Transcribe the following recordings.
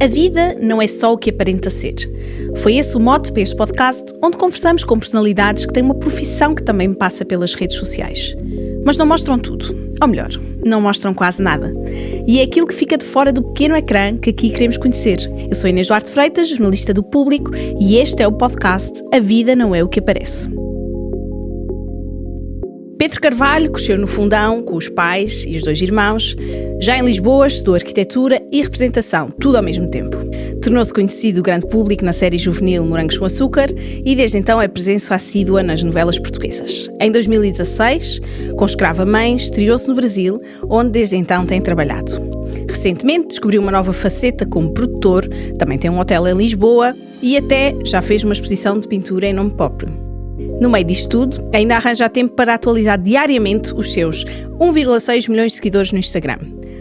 A vida não é só o que aparenta ser. Foi esse o mote para este podcast, onde conversamos com personalidades que têm uma profissão que também passa pelas redes sociais. Mas não mostram tudo. Ou melhor, não mostram quase nada. E é aquilo que fica de fora do pequeno ecrã que aqui queremos conhecer. Eu sou Inês Duarte Freitas, jornalista do Público, e este é o podcast A Vida Não É O Que Aparece. Pedro Carvalho cresceu no Fundão com os pais e os 2 irmãos. Já em Lisboa estudou arquitetura e representação, tudo ao mesmo tempo. Tornou-se conhecido do grande público na série juvenil Morangos com Açúcar e desde então é presença assídua nas novelas portuguesas. Em 2016, com Escrava Mãe, estreou-se no Brasil, onde desde então tem trabalhado. Recentemente descobriu uma nova faceta como produtor, também tem um hotel em Lisboa e até já fez uma exposição de pintura em nome próprio. No meio disto tudo, ainda arranja tempo para atualizar diariamente os seus 1,6 milhões de seguidores no Instagram.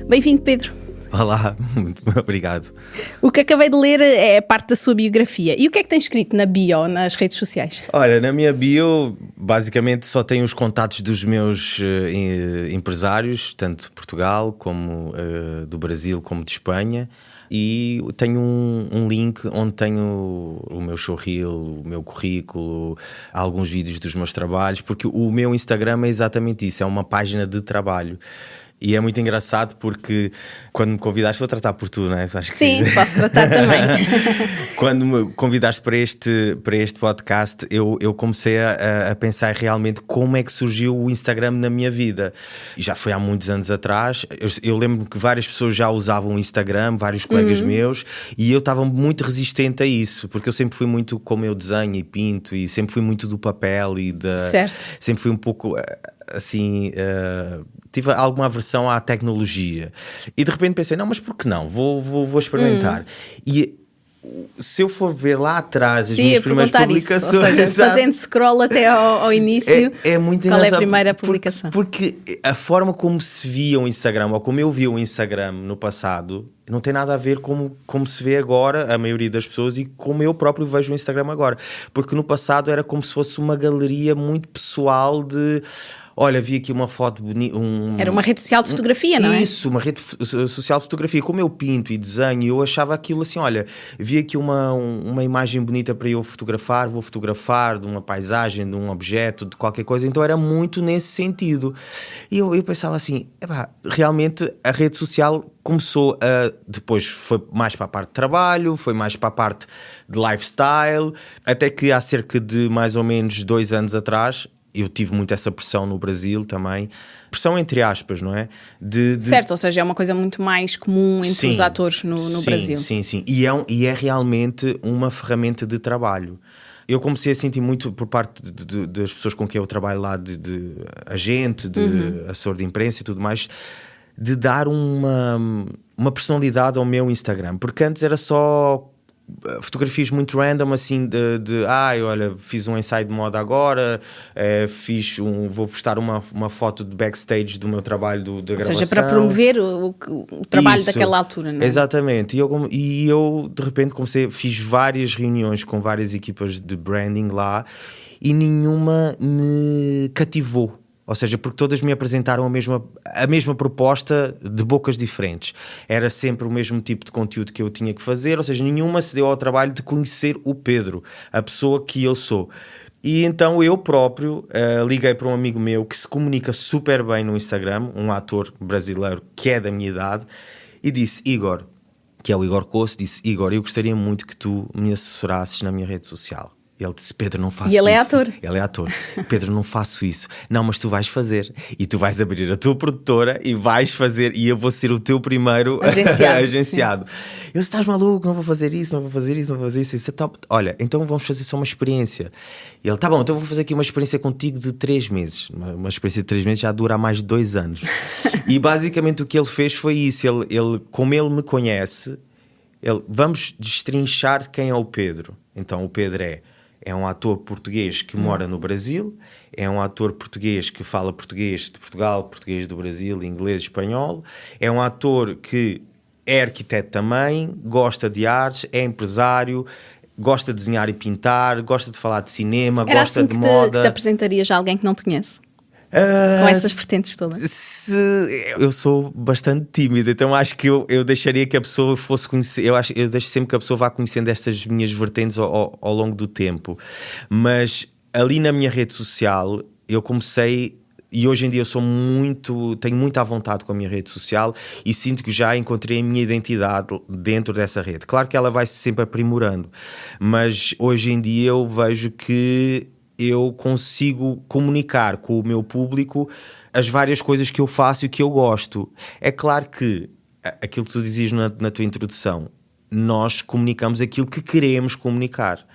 Bem-vindo, Pedro. Olá, muito obrigado. O que acabei de ler é parte da sua biografia. E o que é que tem escrito na bio, nas redes sociais? Olha, na minha bio, basicamente só tenho os contatos dos meus empresários, tanto de Portugal como do Brasil como de Espanha. E tenho um link onde tenho o meu showreel, o meu currículo, alguns vídeos dos meus trabalhos, porque o meu Instagram é exatamente isso, é uma página de trabalho. E é muito engraçado porque quando me convidaste, vou tratar por tu, não é? Acho que... Sim, posso tratar também. Quando me convidaste para este podcast, eu comecei a pensar realmente como é que surgiu o Instagram na minha vida. E já foi há muitos anos atrás. Eu lembro que várias pessoas já usavam o Instagram, vários colegas meus, e eu estava muito resistente a isso, porque eu sempre fui muito como eu desenho e pinto, e sempre fui muito do papel e da... Certo. Sempre fui um pouco assim... tive alguma aversão à tecnologia e de repente pensei, não, mas por que não? Vou experimentar. E se eu for ver lá atrás as minhas primeiras publicações, isso. Ou seja, fazendo scroll até ao início, é muito qual é a engraçado, primeira publicação? Porque a forma como se via o Instagram, ou como eu via o Instagram no passado, não tem nada a ver como se vê agora a maioria das pessoas e como eu próprio vejo o Instagram agora. Porque no passado era como se fosse uma galeria muito pessoal de... Olha, vi aqui uma foto bonita... Era uma rede social de fotografia, não é? Isso, uma rede social de fotografia. Como eu pinto e desenho, eu achava aquilo assim, olha, vi aqui uma imagem bonita para eu fotografar, vou fotografar de uma paisagem, de um objeto, de qualquer coisa. Então era muito nesse sentido. E eu pensava assim, realmente a rede social começou a... Depois foi mais para a parte de trabalho, foi mais para a parte de lifestyle, até que há cerca de mais ou menos 2 anos atrás... Eu tive muito essa pressão no Brasil também. Pressão entre aspas, não é? Certo, ou seja, é uma coisa muito mais comum entre os atores no Brasil. Sim. E é realmente uma ferramenta de trabalho. Eu comecei a sentir muito por parte das pessoas com quem eu trabalho lá, de agente, de assessor de imprensa e tudo mais, de dar uma personalidade ao meu Instagram. Porque antes era só... fotografias muito random, assim, olha, fiz um ensaio de moda agora, vou postar uma foto de backstage do meu trabalho da gravação. Ou seja, para promover o trabalho daquela altura, não é? Exatamente, e eu de repente fiz várias reuniões com várias equipas de branding lá e nenhuma me cativou. Ou seja, porque todas me apresentaram a mesma proposta de bocas diferentes. Era sempre o mesmo tipo de conteúdo que eu tinha que fazer, ou seja, nenhuma se deu ao trabalho de conhecer o Pedro, a pessoa que eu sou. E então eu próprio liguei para um amigo meu que se comunica super bem no Instagram, um ator brasileiro que é da minha idade, e disse, Igor, que é o Igor Coço, disse, Igor, eu gostaria muito que tu me assessorasses na minha rede social. Ele disse, Pedro, não faço isso. E ele é ator. Ele é ator. Pedro, não faço isso. Não, mas tu vais fazer. E tu vais abrir a tua produtora e vais fazer. E eu vou ser o teu primeiro agenciado. Eu disse, estás maluco? Não vou fazer isso, não vou fazer isso, não vou fazer isso. Isso é top. Olha, então vamos fazer só uma experiência. E ele, tá bom, então vou fazer aqui uma experiência contigo de 3 meses. Uma experiência de 3 meses já dura há mais de 2 anos. E basicamente o que ele fez foi isso. Ele como ele me conhece, vamos destrinchar quem é o Pedro. Então o Pedro é um ator português que mora no Brasil, é um ator português que fala português de Portugal, português do Brasil, inglês, espanhol, é um ator que é arquiteto também, gosta de artes, é empresário, gosta de desenhar e pintar, gosta de falar de cinema, gosta de moda. Era assim que te apresentarias a alguém que não te conhece? Com essas vertentes todas? Eu sou bastante tímido, então acho que eu deixaria que a pessoa fosse conhecer. Eu deixo sempre que a pessoa vá conhecendo estas minhas vertentes ao longo do tempo. Mas ali na minha rede social, eu comecei. E hoje em dia tenho muita vontade com a minha rede social e sinto que já encontrei a minha identidade dentro dessa rede. Claro que ela vai se sempre aprimorando, mas hoje em dia eu vejo que eu consigo comunicar com o meu público as várias coisas que eu faço e que eu gosto. É claro que aquilo que tu dizias na tua introdução, nós comunicamos aquilo que queremos comunicar.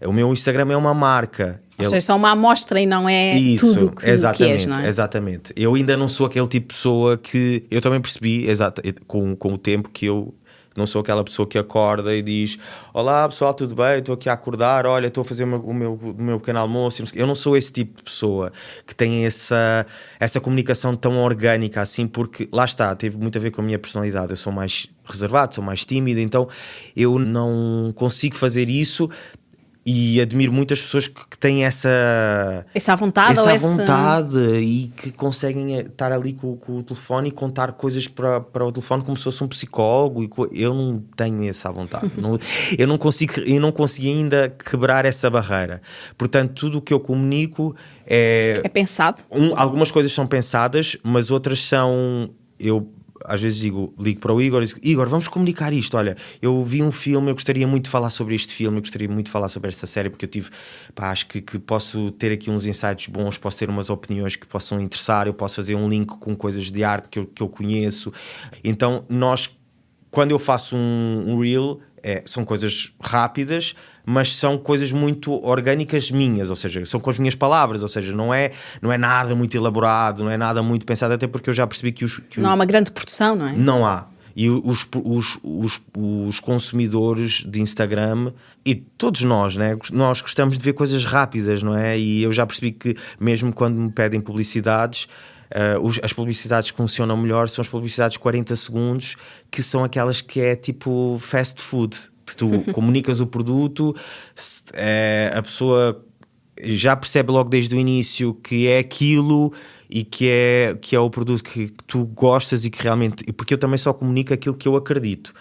O meu Instagram é uma marca. Ou seja, só uma amostra e não é tudo que és, não é? Exatamente. Eu ainda não sou aquele tipo de pessoa que... Eu também percebi com o tempo que eu não sou aquela pessoa que acorda e diz: olá pessoal, tudo bem? Estou aqui a acordar, olha, estou a fazer o meu pequeno almoço. Eu não sou esse tipo de pessoa que tem essa comunicação tão orgânica assim, porque lá está, teve muito a ver com a minha personalidade. Eu sou mais reservado, sou mais tímido, então eu não consigo fazer isso. E admiro muitas pessoas que têm essa vontade e que conseguem estar ali com o telefone e contar coisas para o telefone como se fosse um psicólogo. Eu não tenho essa vontade. Eu não consigo ainda quebrar essa barreira. Portanto, tudo o que eu comunico é pensado. Algumas coisas são pensadas, mas outras são... Às vezes ligo para o Igor e digo: Igor, vamos comunicar isto. Olha, eu vi um filme, eu gostaria muito de falar sobre este filme, eu gostaria muito de falar sobre esta série, porque eu tive, acho que posso ter aqui uns insights bons, posso ter umas opiniões que possam interessar, eu posso fazer um link com coisas de arte que eu conheço. Então, quando eu faço um reel, são coisas rápidas, mas são coisas muito orgânicas minhas, ou seja, são com as minhas palavras, ou seja, não é nada muito elaborado, não é nada muito pensado, até porque eu já percebi que não há uma grande produção, não é? Não há. E os consumidores de Instagram e todos nós, né? Nós gostamos de ver coisas rápidas, não é? E eu já percebi que mesmo quando me pedem publicidades, as publicidades que funcionam melhor são as publicidades de 40 segundos, que são aquelas que é tipo fast food. Tu comunicas o produto, a pessoa já percebe logo desde o início que é aquilo e que é o produto que tu gostas e que realmente... Porque eu também só comunico aquilo que eu acredito.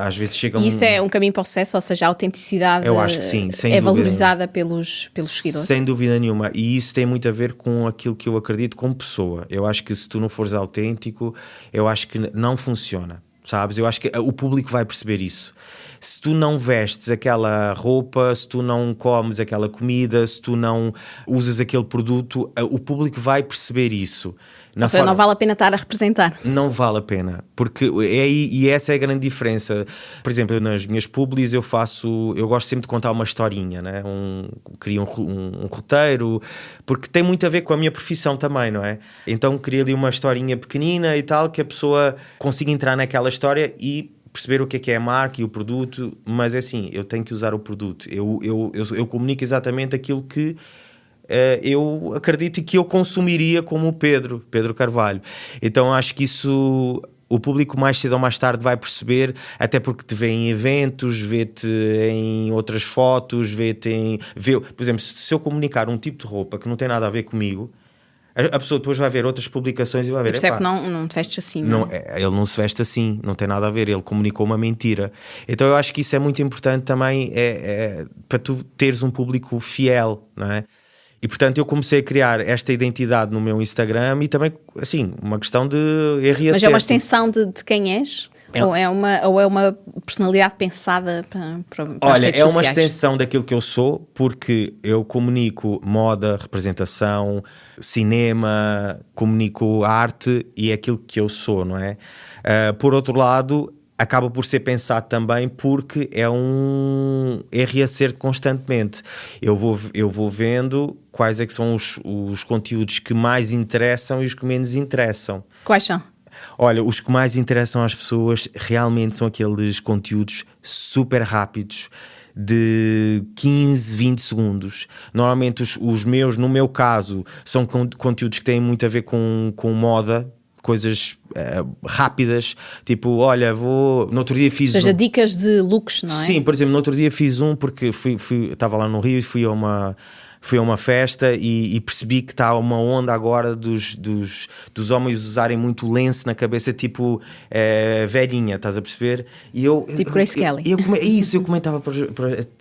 Às vezes chega isso é um caminho para o sucesso, ou seja, a autenticidade eu acho que sim, sem dúvida, valorizada pelos seguidores. Sem dúvida nenhuma, e isso tem muito a ver com aquilo que eu acredito como pessoa. Eu acho que se tu não fores autêntico, eu acho que não funciona, sabes? Eu acho que o público vai perceber isso. Se tu não vestes aquela roupa, se tu não comes aquela comida, se tu não usas aquele produto, o público vai perceber isso. Ou seja, não vale a pena estar a representar. Não vale a pena, porque essa é a grande diferença. Por exemplo, nas minhas publis eu gosto sempre de contar uma historinha, né? Crio um roteiro, porque tem muito a ver com a minha profissão também, não é? Então crio ali uma historinha pequenina e tal, que a pessoa consiga entrar naquela história e perceber o que é a marca e o produto, mas é assim, eu tenho que usar o produto. Eu comunico exatamente aquilo que eu acredito e que eu consumiria como o Pedro Carvalho. Então acho que isso o público mais cedo ou mais tarde vai perceber, até porque te vê em eventos, vê-te em outras fotos, por exemplo, se eu comunicar um tipo de roupa que não tem nada a ver comigo, a pessoa depois vai ver outras publicações e vai ver... percebe que não te vestes assim, não é? Ele não se veste assim, não tem nada a ver, ele comunicou uma mentira. Então eu acho que isso é muito importante também para tu teres um público fiel, não é? E portanto eu comecei a criar esta identidade no meu Instagram e também, assim, uma questão de erro e acerto. Mas é uma extensão de quem és? Ou é uma personalidade pensada para Olha, as redes sociais? É uma extensão daquilo que eu sou, porque eu comunico moda, representação, cinema, comunico arte e é aquilo que eu sou, não é? Por outro lado, acaba por ser pensado também porque é um erro e acerto constantemente. Eu vou vendo quais é que são os conteúdos que mais interessam e os que menos interessam. Quais são? Olha, os que mais interessam às pessoas realmente são aqueles conteúdos super rápidos, de 15, 20 segundos. Normalmente os meus, no meu caso, são conteúdos que têm muito a ver com moda, coisas rápidas, tipo, olha, no outro dia fiz... Ou seja, dicas de looks, não é? Sim, por exemplo, no outro dia fiz porque estava lá no Rio e fui fui a uma festa e percebi que está uma onda agora dos homens usarem muito lenço na cabeça, tipo velhinha, estás a perceber? E tipo Grace Kelly. Eu comentava,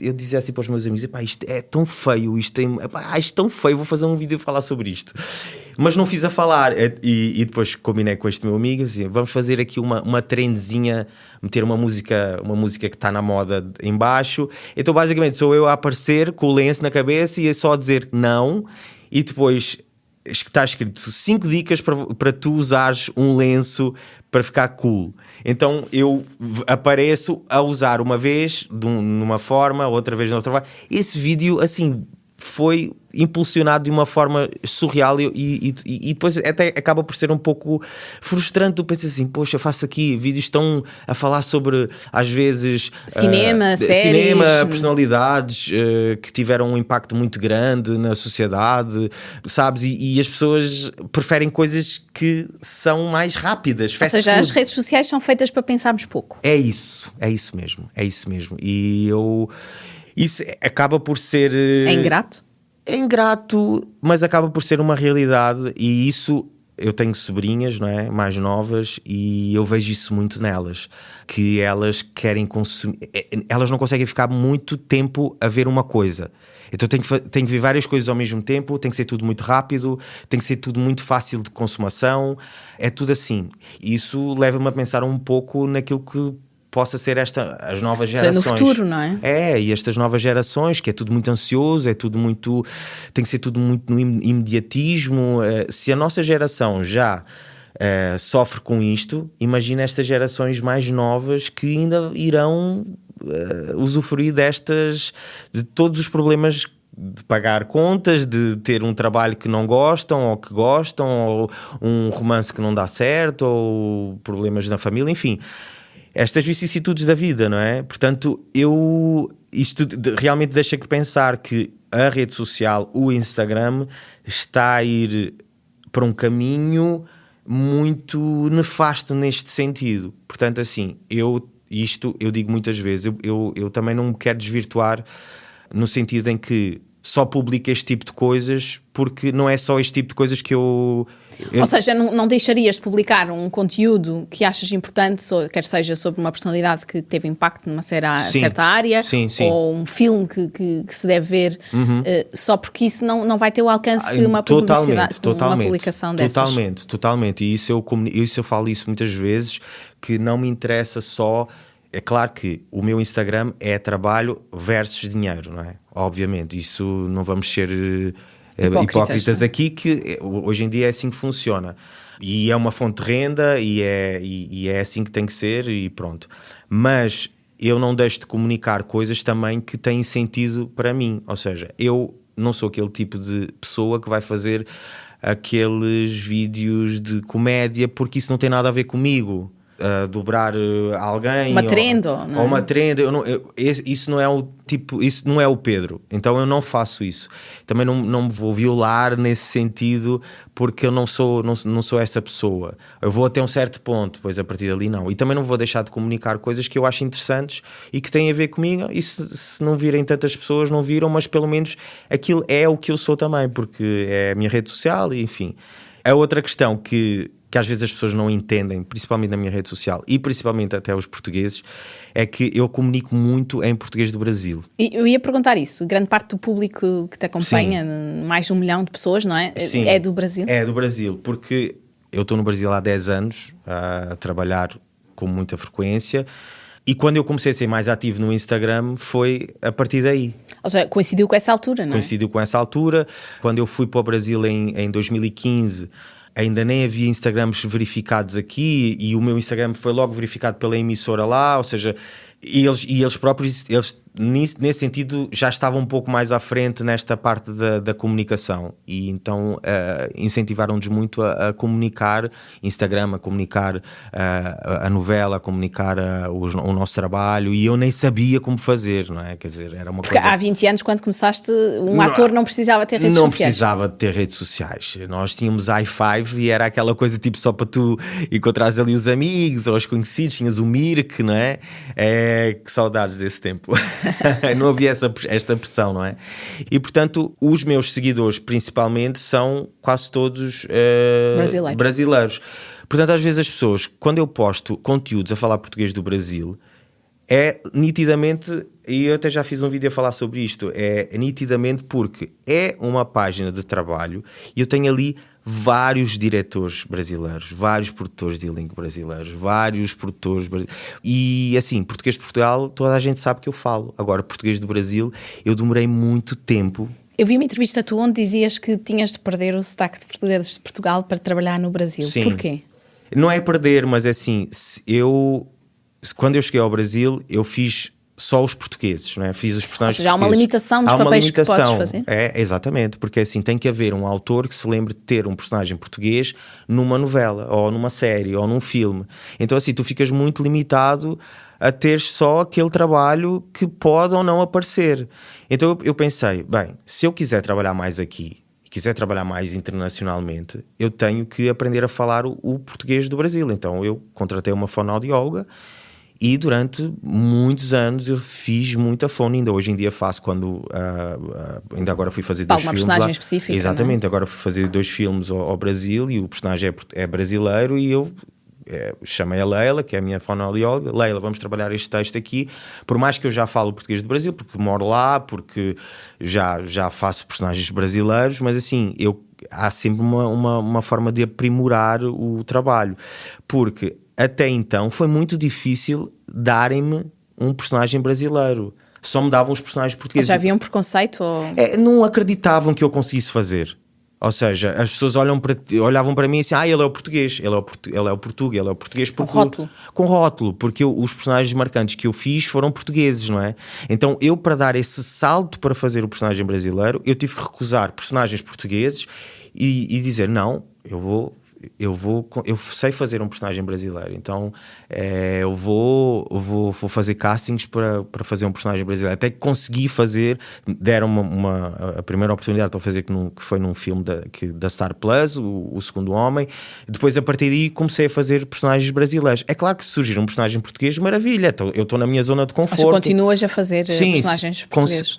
eu dizia assim para os meus amigos, isto é tão feio, isto é tão feio, vou fazer um vídeo a falar sobre isto. Mas não fiz a falar, e depois combinei com este meu amigo, assim, vamos fazer aqui uma trendzinha, meter uma música que está na moda em baixo. Então basicamente sou eu a aparecer com o lenço na cabeça e é só dizer não, e depois está escrito 5 dicas para tu usares um lenço para ficar cool. Então eu apareço a usar uma vez numa forma, outra vez noutra forma. Esse vídeo, assim, foi impulsionado de uma forma surreal e depois até acaba por ser um pouco frustrante. Tu pensas assim, poxa, faço aqui vídeos estão a falar sobre, às vezes, cinema, séries, personalidades que tiveram um impacto muito grande na sociedade, sabes? E as pessoas preferem coisas que são mais rápidas. Ou seja, as redes sociais são feitas para pensarmos pouco. É isso mesmo. E isso acaba por ser... É ingrato? É ingrato, mas acaba por ser uma realidade, e isso, eu tenho sobrinhas, não é? Mais novas, e eu vejo isso muito nelas, que elas querem consumir, elas não conseguem ficar muito tempo a ver uma coisa. Então tenho que ver várias coisas ao mesmo tempo, tem que ser tudo muito rápido, tem que ser tudo muito fácil de consumação, é tudo assim. Isso leva-me a pensar um pouco naquilo que possa ser as novas gerações. No futuro, não é? E estas novas gerações, que é tudo muito ansioso, tem que ser tudo muito no imediatismo. Se a nossa geração já sofre com isto, imagina estas gerações mais novas que ainda irão usufruir de todos os problemas de pagar contas, de ter um trabalho que não gostam, ou que gostam, ou um romance que não dá certo, ou problemas na família, enfim. Estas vicissitudes da vida, não é? Portanto, isto realmente deixa-me pensar que a rede social, o Instagram, está a ir para um caminho muito nefasto neste sentido. Portanto, assim, eu digo muitas vezes, eu também não me quero desvirtuar no sentido em que só publico este tipo de coisas, porque não é só este tipo de coisas que eu... Ou seja, não deixarias de publicar um conteúdo que achas importante, quer seja sobre uma personalidade que teve impacto numa certa área, ou um filme que se deve ver, só porque isso não vai ter o alcance que uma publicidade, uma publicação dessas. Totalmente. E isso eu falo isso muitas vezes, que não me interessa só... É claro que o meu Instagram é trabalho versus dinheiro, não é? Obviamente, isso não vamos ser... hipócritas aqui, que hoje em dia é assim que funciona, e é uma fonte de renda, e é assim que tem que ser, e pronto. Mas eu não deixo de comunicar coisas também que têm sentido para mim, ou seja, eu não sou aquele tipo de pessoa que vai fazer aqueles vídeos de comédia, porque isso não tem nada a ver comigo. Dobrar alguém, uma trend, ou uma trend, isso não é o tipo, isso não é o Pedro, então eu não faço isso. Também não me vou violar nesse sentido, porque eu não sou essa pessoa. Eu vou até um certo ponto, depois a partir dali não. E também não vou deixar de comunicar coisas que eu acho interessantes e que têm a ver comigo, e se não virem tantas pessoas, não viram, mas pelo menos aquilo é o que eu sou também, porque é a minha rede social, e enfim. A outra questão que às vezes as pessoas não entendem, principalmente na minha rede social, e principalmente até os portugueses, é que eu comunico muito em português do Brasil. E eu ia perguntar isso, grande parte do público que te acompanha, mais de 1 milhão de pessoas, não é? Sim, é do Brasil? É do Brasil, porque eu estou no Brasil há 10 anos, a trabalhar com muita frequência, e quando eu comecei a ser mais ativo no Instagram foi a partir daí. Ou seja, coincidiu com essa altura, não é? Coincidiu com essa altura. Quando eu fui para o Brasil em 2015... ainda nem havia Instagrams verificados aqui, e o meu Instagram foi logo verificado pela emissora lá, ou seja, eles próprios, nesse sentido, já estavam um pouco mais à frente nesta parte da comunicação, e então incentivaram-nos muito a comunicar Instagram, a comunicar a novela, a comunicar o nosso trabalho, e eu nem sabia como fazer, não é? Quer dizer, era uma Porque coisa... há 20 anos, quando começaste, ator não precisava ter redes sociais. Não precisava de ter redes sociais. Nós tínhamos i5 e era aquela coisa tipo só para tu encontrares ali os amigos ou os conhecidos, tinhas o Mirk, não é? Que saudades desse tempo. Não havia esta pressão, não é? E portanto, os meus seguidores principalmente são quase todos brasileiros. Portanto, às vezes as pessoas, quando eu posto conteúdos a falar português do Brasil, é nitidamente, e eu até já fiz um vídeo a falar sobre isto, é nitidamente porque é uma página de trabalho e eu tenho ali vários diretores brasileiros, vários produtores de elenco brasileiros, vários produtores e assim, português de Portugal toda a gente sabe que eu falo. Agora, português do Brasil, eu demorei muito tempo. Eu vi uma entrevista tua onde dizias que tinhas de perder o sotaque de português de Portugal para trabalhar no Brasil. Sim. Porquê? Não é perder, mas é assim, quando eu cheguei ao Brasil, eu fiz só os portugueses, não é? Fiz os personagens. Ou seja, há uma limitação dos papéis que podes fazer. Exatamente, porque assim, tem que haver um autor que se lembre de ter um personagem português numa novela, ou numa série, ou num filme. Então assim, tu ficas muito limitado a ter só aquele trabalho que pode ou não aparecer. Então eu pensei, bem, se eu quiser trabalhar mais aqui, e quiser trabalhar mais internacionalmente, eu tenho que aprender a falar o português do Brasil. Então eu contratei uma fonoaudióloga e durante muitos anos eu fiz muita fono. Ainda hoje em dia faço quando... ainda agora fui fazer 2 filmes lá. Uma personagem específica, exatamente, não é? Agora fui fazer 2 filmes ao Brasil e o personagem é brasileiro e eu... chamei a Leila, que é a minha fonoaudióloga. Leila, vamos trabalhar este texto aqui, por mais que eu já falo português do Brasil, porque moro lá, porque já faço personagens brasileiros, mas assim, há sempre uma forma de aprimorar o trabalho, porque até então foi muito difícil darem-me um personagem brasileiro. Só me davam os personagens portugueses. Já havia um preconceito? Ou... não acreditavam que eu conseguisse fazer. Ou seja, as pessoas olhavam para mim e assim, ele é o português, ele é o português com rótulo. Com rótulo, porque os personagens marcantes que eu fiz foram portugueses, não é? Então eu, para dar esse salto para fazer o personagem brasileiro, eu tive que recusar personagens portugueses e dizer, não, eu sei fazer um personagem brasileiro, então eu vou fazer castings para fazer um personagem brasileiro. Até que consegui fazer, deram a primeira oportunidade para fazer, que foi num filme da Star Plus, o Segundo Homem. Depois, a partir daí, comecei a fazer personagens brasileiros. É claro que se surgir um personagem português, maravilha, eu estou na minha zona de conforto. Mas continuas a fazer personagens portugueses?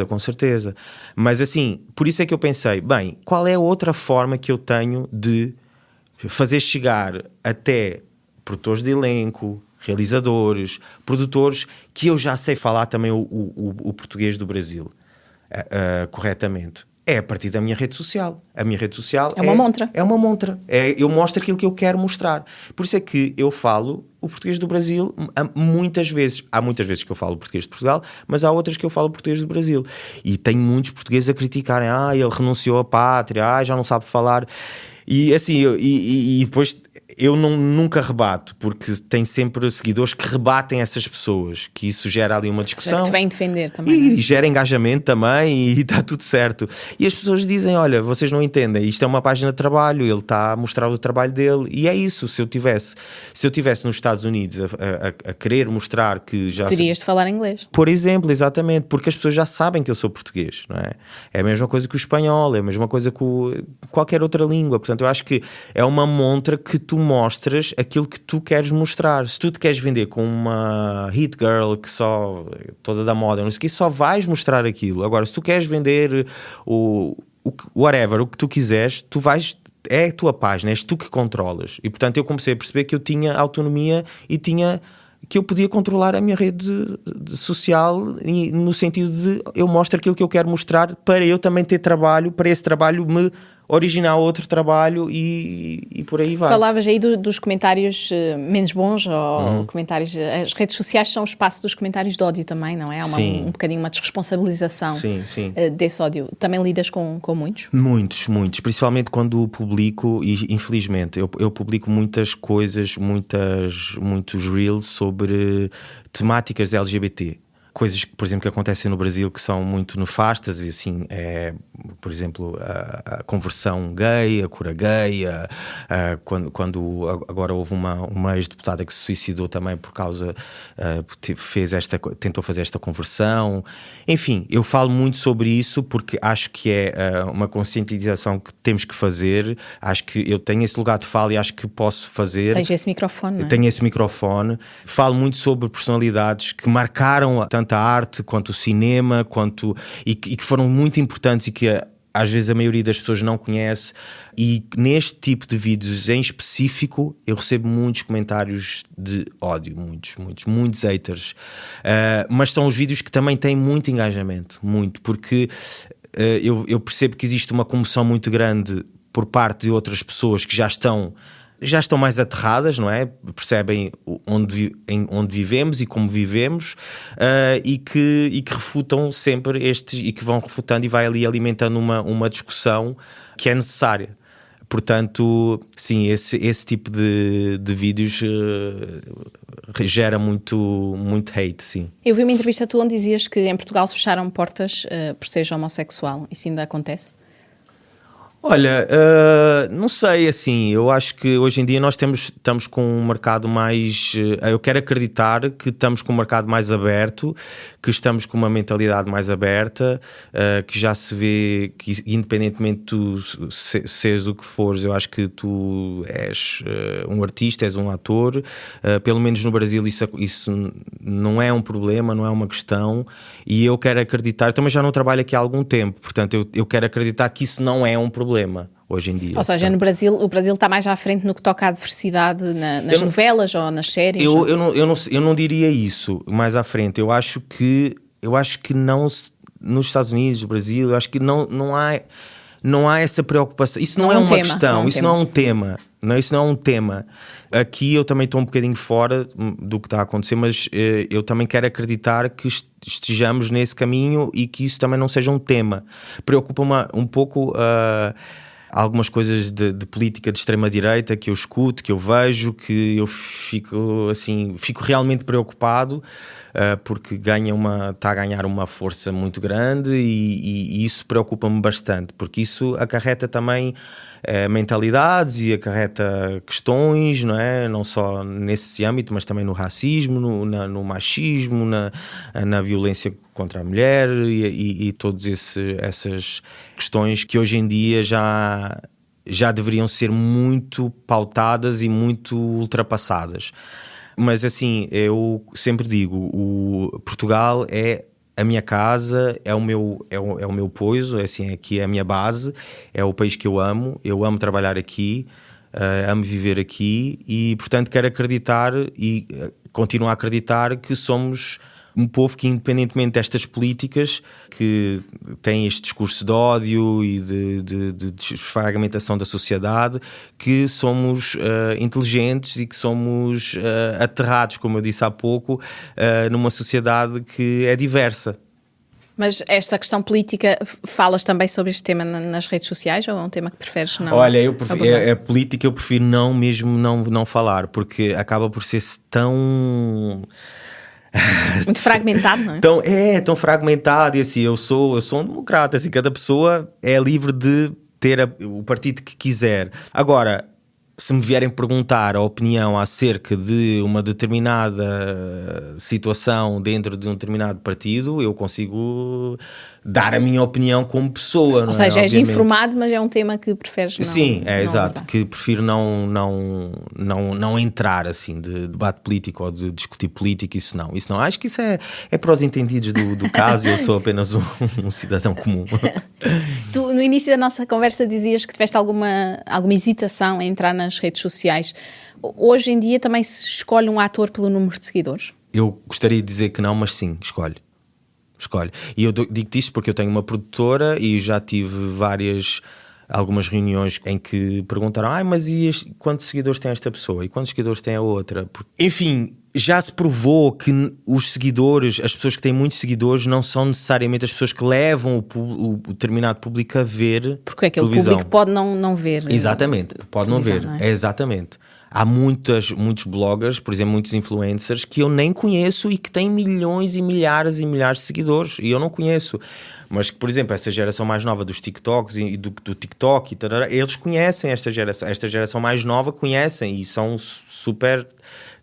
Com certeza. Mas assim, por isso é que eu pensei, bem, qual é a outra forma que eu tenho de fazer chegar até produtores de elenco, realizadores, produtores, que eu já sei falar também o português do Brasil corretamente. É a partir da minha rede social. A minha rede social é uma montra. É uma montra. Eu mostro aquilo que eu quero mostrar. Por isso é que eu falo o português do Brasil muitas vezes. Há muitas vezes que eu falo o português de Portugal, mas há outras que eu falo o português do Brasil. E tenho muitos portugueses a criticarem. Ele renunciou à pátria, já não sabe falar. E assim, e depois eu nunca rebato, porque tem sempre seguidores que rebatem essas pessoas, que isso gera ali uma discussão. Que te vêm defender também. E gera engajamento também, e está tudo certo. E as pessoas dizem, olha, vocês não entendem, isto é uma página de trabalho, ele está a mostrar o trabalho dele, e é isso. Se eu tivesse nos Estados Unidos a querer mostrar que já... Terias de falar inglês. Por exemplo, exatamente, porque as pessoas já sabem que eu sou português, não é? É a mesma coisa que o espanhol, é a mesma coisa que qualquer outra língua. Portanto, eu acho que é uma montra que tu mostras aquilo que tu queres mostrar. Se tu te queres vender com uma hit girl que só toda da moda, não sei o que, só vais mostrar aquilo. Agora, se tu queres vender o que tu quiseres, tu vais... É a tua página, és tu que controlas. E portanto eu comecei a perceber que eu tinha autonomia e que eu podia controlar a minha rede social, no sentido de eu mostro aquilo que eu quero mostrar, para eu também ter trabalho, para esse trabalho me originar outro trabalho e por aí vai. Falavas aí dos comentários menos bons, ou comentários... As redes sociais são o espaço dos comentários de ódio também, não é? Há um bocadinho uma desresponsabilização desse ódio. Também lidas com muitos? Muitos. Principalmente quando publico, e infelizmente, eu publico muitas coisas, muitos reels sobre temáticas LGBT. coisas, por exemplo, que acontecem no Brasil que são muito nefastas, e assim, por exemplo, a conversão gay, a cura gay, quando agora houve uma ex-deputada que se suicidou também por causa, tentou fazer esta conversão. Enfim, eu falo muito sobre isso porque acho que é uma conscientização que temos que fazer. Acho que eu tenho esse lugar de fala e acho que posso fazer. Tens esse microfone, não é? Tenho esse microfone. Falo muito sobre personalidades que marcaram tanto a arte quanto o cinema, e que foram muito importantes e que às vezes a maioria das pessoas não conhece. E neste tipo de vídeos em específico eu recebo muitos comentários de ódio, muitos haters, mas são os vídeos que também têm muito engajamento, porque eu percebo que existe uma comoção muito grande por parte de outras pessoas que já estão mais aterradas, não é? Percebem onde vivemos e como vivemos, e que refutam sempre e que vão refutando e vai ali alimentando uma discussão que é necessária. Portanto, sim, esse tipo de vídeos gera muito hate, sim. Eu vi uma entrevista tua onde dizias que em Portugal se fecharam portas por seres homossexual. Isso ainda acontece? Olha, não sei, assim, eu acho que hoje em dia nós estamos com um mercado mais... eu quero acreditar que estamos com um mercado mais aberto, que estamos com uma mentalidade mais aberta, que já se vê que independentemente de tu seres o que fores, eu acho que tu és um artista, és um ator, pelo menos no Brasil isso não é um problema, não é uma questão, e eu quero acreditar, eu também já não trabalho aqui há algum tempo, portanto eu quero acreditar que isso não é um problema hoje em dia. Ou seja, no Brasil, o Brasil está mais à frente no que toca à diversidade nas novelas ou nas séries? Eu não diria isso mais à frente. Eu acho que não, nos Estados Unidos, no Brasil, eu acho que não há essa preocupação. Isso não é uma questão, isso não é um tema. Isso não é um tema. Aqui eu também estou um bocadinho fora do que está a acontecer, mas eu também quero acreditar que estejamos nesse caminho e que isso também não seja um tema. Preocupa-me um pouco algumas coisas de política de extrema-direita que eu escuto, que eu vejo, que eu fico realmente preocupado, porque está a ganhar uma força muito grande e isso preocupa-me bastante, porque isso acarreta também mentalidades e acarreta questões, não é? Não só nesse âmbito, mas também no racismo, no machismo, na violência contra a mulher e todas essas questões que hoje em dia já deveriam ser muito pautadas e muito ultrapassadas. Mas assim, eu sempre digo, Portugal é a minha casa, é o meu poiso, assim, aqui é a minha base, é o país que eu amo trabalhar aqui, amo viver aqui e, portanto, quero acreditar e continuo a acreditar que somos um povo que, independentemente destas políticas que têm este discurso de ódio e de desfragmentação da sociedade, que somos inteligentes e que somos aterrados, como eu disse há pouco, numa sociedade que é diversa. Mas esta questão política, falas também sobre este tema nas redes sociais ou é um tema que preferes não? Olha, a política eu prefiro não falar, porque acaba por ser tão... muito fragmentado, não é? Tão fragmentado, e assim, eu sou um democrata, assim, cada pessoa é livre de ter o partido que quiser. Agora, se me vierem perguntar a opinião acerca de uma determinada situação dentro de um determinado partido, eu consigo dar a minha opinião como pessoa. Ou seja, és informado, mas é um tema que preferes não... Sim, exato, abordar. que prefiro não entrar assim de debate político ou de discutir política, isso não. Acho que isso é para os entendidos do caso e eu sou apenas um cidadão comum. Tu, no início da nossa conversa, dizias que tiveste alguma hesitação em entrar nas redes sociais. Hoje em dia também se escolhe um ator pelo número de seguidores? Eu gostaria de dizer que não, mas sim, escolhe. E eu digo-te isto porque eu tenho uma produtora e já tive algumas reuniões em que perguntaram: mas quantos seguidores tem esta pessoa? E quantos seguidores tem a outra? Enfim, já se provou que os seguidores, as pessoas que têm muitos seguidores, não são necessariamente as pessoas que levam o determinado público a ver porque aquele televisão. Público pode não ver. Exatamente, pode não ver. Não é? Exatamente. há muitos bloggers, por exemplo, muitos influencers que eu nem conheço e que têm milhões e milhares de seguidores e eu não conheço. Mas que, por exemplo, essa geração mais nova dos TikToks e do TikTok, eles conhecem esta geração mais nova conhecem e são super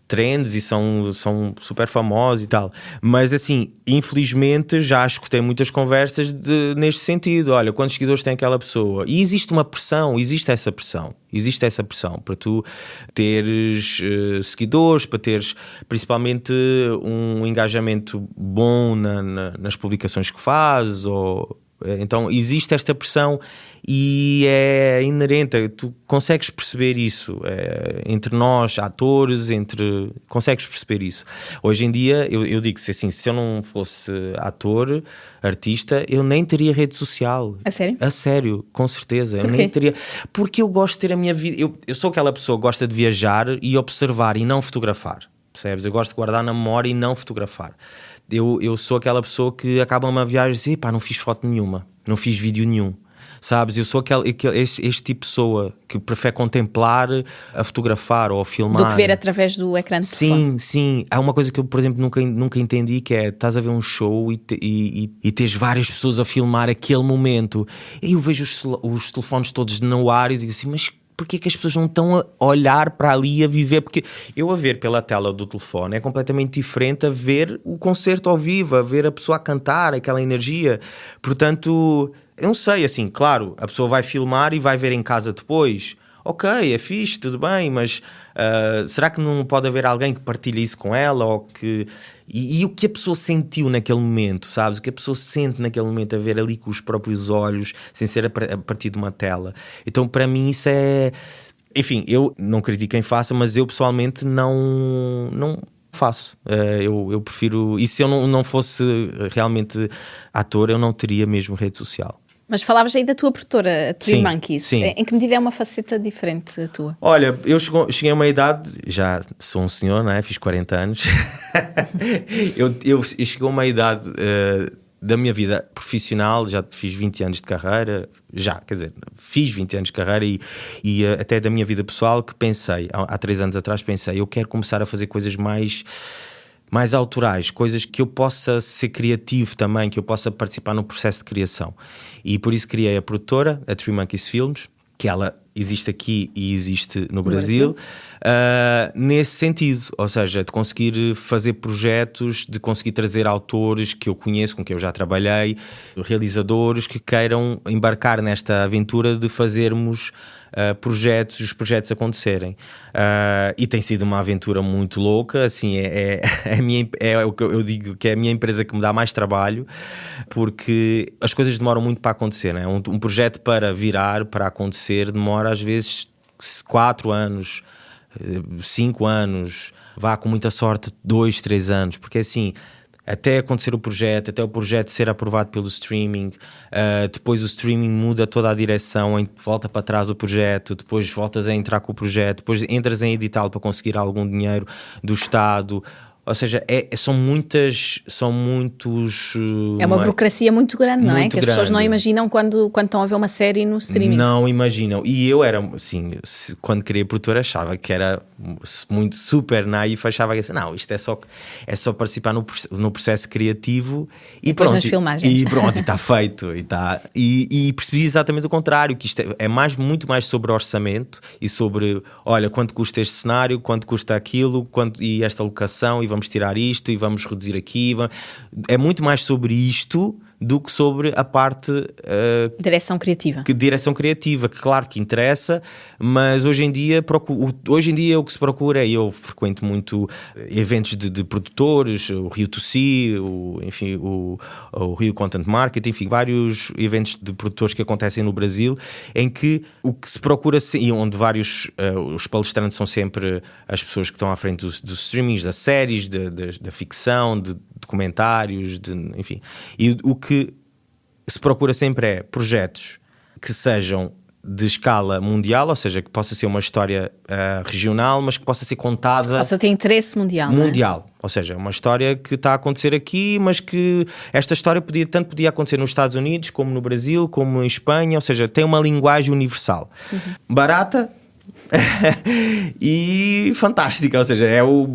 trends e são super famosos e tal. Mas assim, infelizmente já escutei muitas conversas neste sentido. Olha, quantos seguidores tem aquela pessoa? E existe essa pressão para tu teres seguidores, para teres principalmente um engajamento bom nas publicações que fazes, então existe esta pressão e é inerente, tu consegues perceber isso entre nós, atores, consegues perceber isso. Hoje em dia, eu digo assim, se eu não fosse ator, artista, eu nem teria rede social. A sério? A sério, com certeza. Eu nem teria, porque eu gosto de ter a minha vida, eu sou aquela pessoa que gosta de viajar e observar e não fotografar, percebes? Eu gosto de guardar na memória e não fotografar. Eu sou aquela pessoa que acaba uma viagem e diz, pá, não fiz foto nenhuma, não fiz vídeo nenhum, sabes? Eu sou este tipo de pessoa que prefere contemplar a fotografar ou a filmar. Do que ver através do ecrã de telefone. Sim. Há uma coisa que eu, por exemplo, nunca entendi, que é, estás a ver um show e tens várias pessoas a filmar aquele momento. E eu vejo os telefones todos no ar e digo assim, mas porque é que as pessoas não estão a olhar para ali, a viver? Porque eu a ver pela tela do telefone é completamente diferente a ver o concerto ao vivo, a ver a pessoa a cantar, aquela energia. Portanto, eu não sei, assim, claro, a pessoa vai filmar e vai ver em casa depois. Ok, é fixe, tudo bem, mas será que não pode haver alguém que partilhe isso com ela? Ou que... E o que a pessoa sentiu naquele momento, sabes? O que a pessoa sente naquele momento a ver ali com os próprios olhos, sem ser a partir de uma tela. Então, para mim, isso é... Enfim, eu não critico quem faça, mas eu pessoalmente não faço. Eu prefiro... E se eu não fosse realmente ator, eu não teria mesmo rede social. Mas falavas aí da tua produtora, a Three Monkeys. Sim. Em que medida é uma faceta diferente da tua? Olha, eu cheguei a uma idade, já sou um senhor, não é? Fiz 40 anos. eu cheguei a uma idade da minha vida profissional, já fiz 20 anos de carreira, fiz 20 anos de carreira e até da minha vida pessoal, que pensei, há 3 anos atrás, eu quero começar a fazer coisas mais autorais, coisas que eu possa ser criativo também, que eu possa participar no processo de criação. E por isso criei a produtora, a Three Monkeys Films, que ela existe aqui e existe no Brasil. Nesse sentido, ou seja, de conseguir fazer projetos, de conseguir trazer autores que eu conheço, com quem eu já trabalhei, realizadores que queiram embarcar nesta aventura de fazermos os projetos acontecerem. E tem sido uma aventura muito louca, assim, é o que eu digo, que é a minha empresa que me dá mais trabalho, porque as coisas demoram muito para acontecer, né? Um projeto para virar, para acontecer, demora às vezes 4 anos, 5 anos, vá com muita sorte 2, 3 anos, porque assim, até acontecer o projeto, até o projeto ser aprovado pelo streaming, depois o streaming muda toda a direção, volta para trás o projeto, depois voltas a entrar com o projeto, depois entras em editá-lo para conseguir algum dinheiro do Estado. Ou seja, são muitos... É uma burocracia muito grande, não é? Que as pessoas não imaginam quando estão a ver uma série no streaming. Não imaginam. E eu era, assim, quando queria produtora, achava que era muito super naif, achava que assim, não, isto é só participar no processo criativo e depois pronto. Nas filmagens. E pronto, e está feito. E percebi exatamente o contrário, que isto é muito mais sobre orçamento e sobre, olha, quanto custa este cenário, quanto custa aquilo, e esta locação, e vamos tirar isto e vamos reduzir aqui. É muito mais sobre isto do que sobre a parte... direção criativa. Direção criativa, que claro que interessa, mas hoje em dia o que se procura eu frequento muito eventos de produtores, o Rio Tossi, o Rio Content Market, enfim, vários eventos de produtores que acontecem no Brasil, em que o que se procura, e onde os palestrantes são sempre as pessoas que estão à frente dos streamings, das séries, da ficção, de documentários, enfim. E o que se procura sempre é projetos que sejam de escala mundial, ou seja, que possa ser uma história regional, mas que possa ser contada... Possa ter interesse mundial. Mundial. Ou seja, uma história que está a acontecer aqui, mas que esta história podia acontecer nos Estados Unidos, como no Brasil, como em Espanha, ou seja, tem uma linguagem universal. Barata, E fantástica, ou seja, é o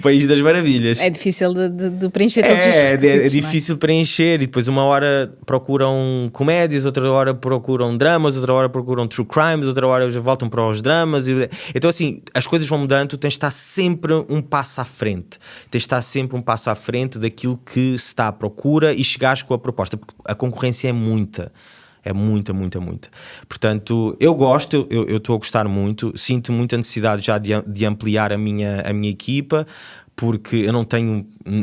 país das maravilhas. É difícil de preencher todos os requisitos, é difícil de preencher, e depois uma hora procuram comédias, outra hora procuram dramas, outra hora procuram true crimes, outra hora já voltam para os dramas. Então assim, as coisas vão mudando, tu tens de estar sempre um passo à frente. Tens de estar sempre um passo à frente daquilo que se está à procura e chegares com a proposta, porque a concorrência é muita. É muita. Portanto, eu gosto, eu estou a gostar muito, sinto muita necessidade já de ampliar a minha equipa, porque eu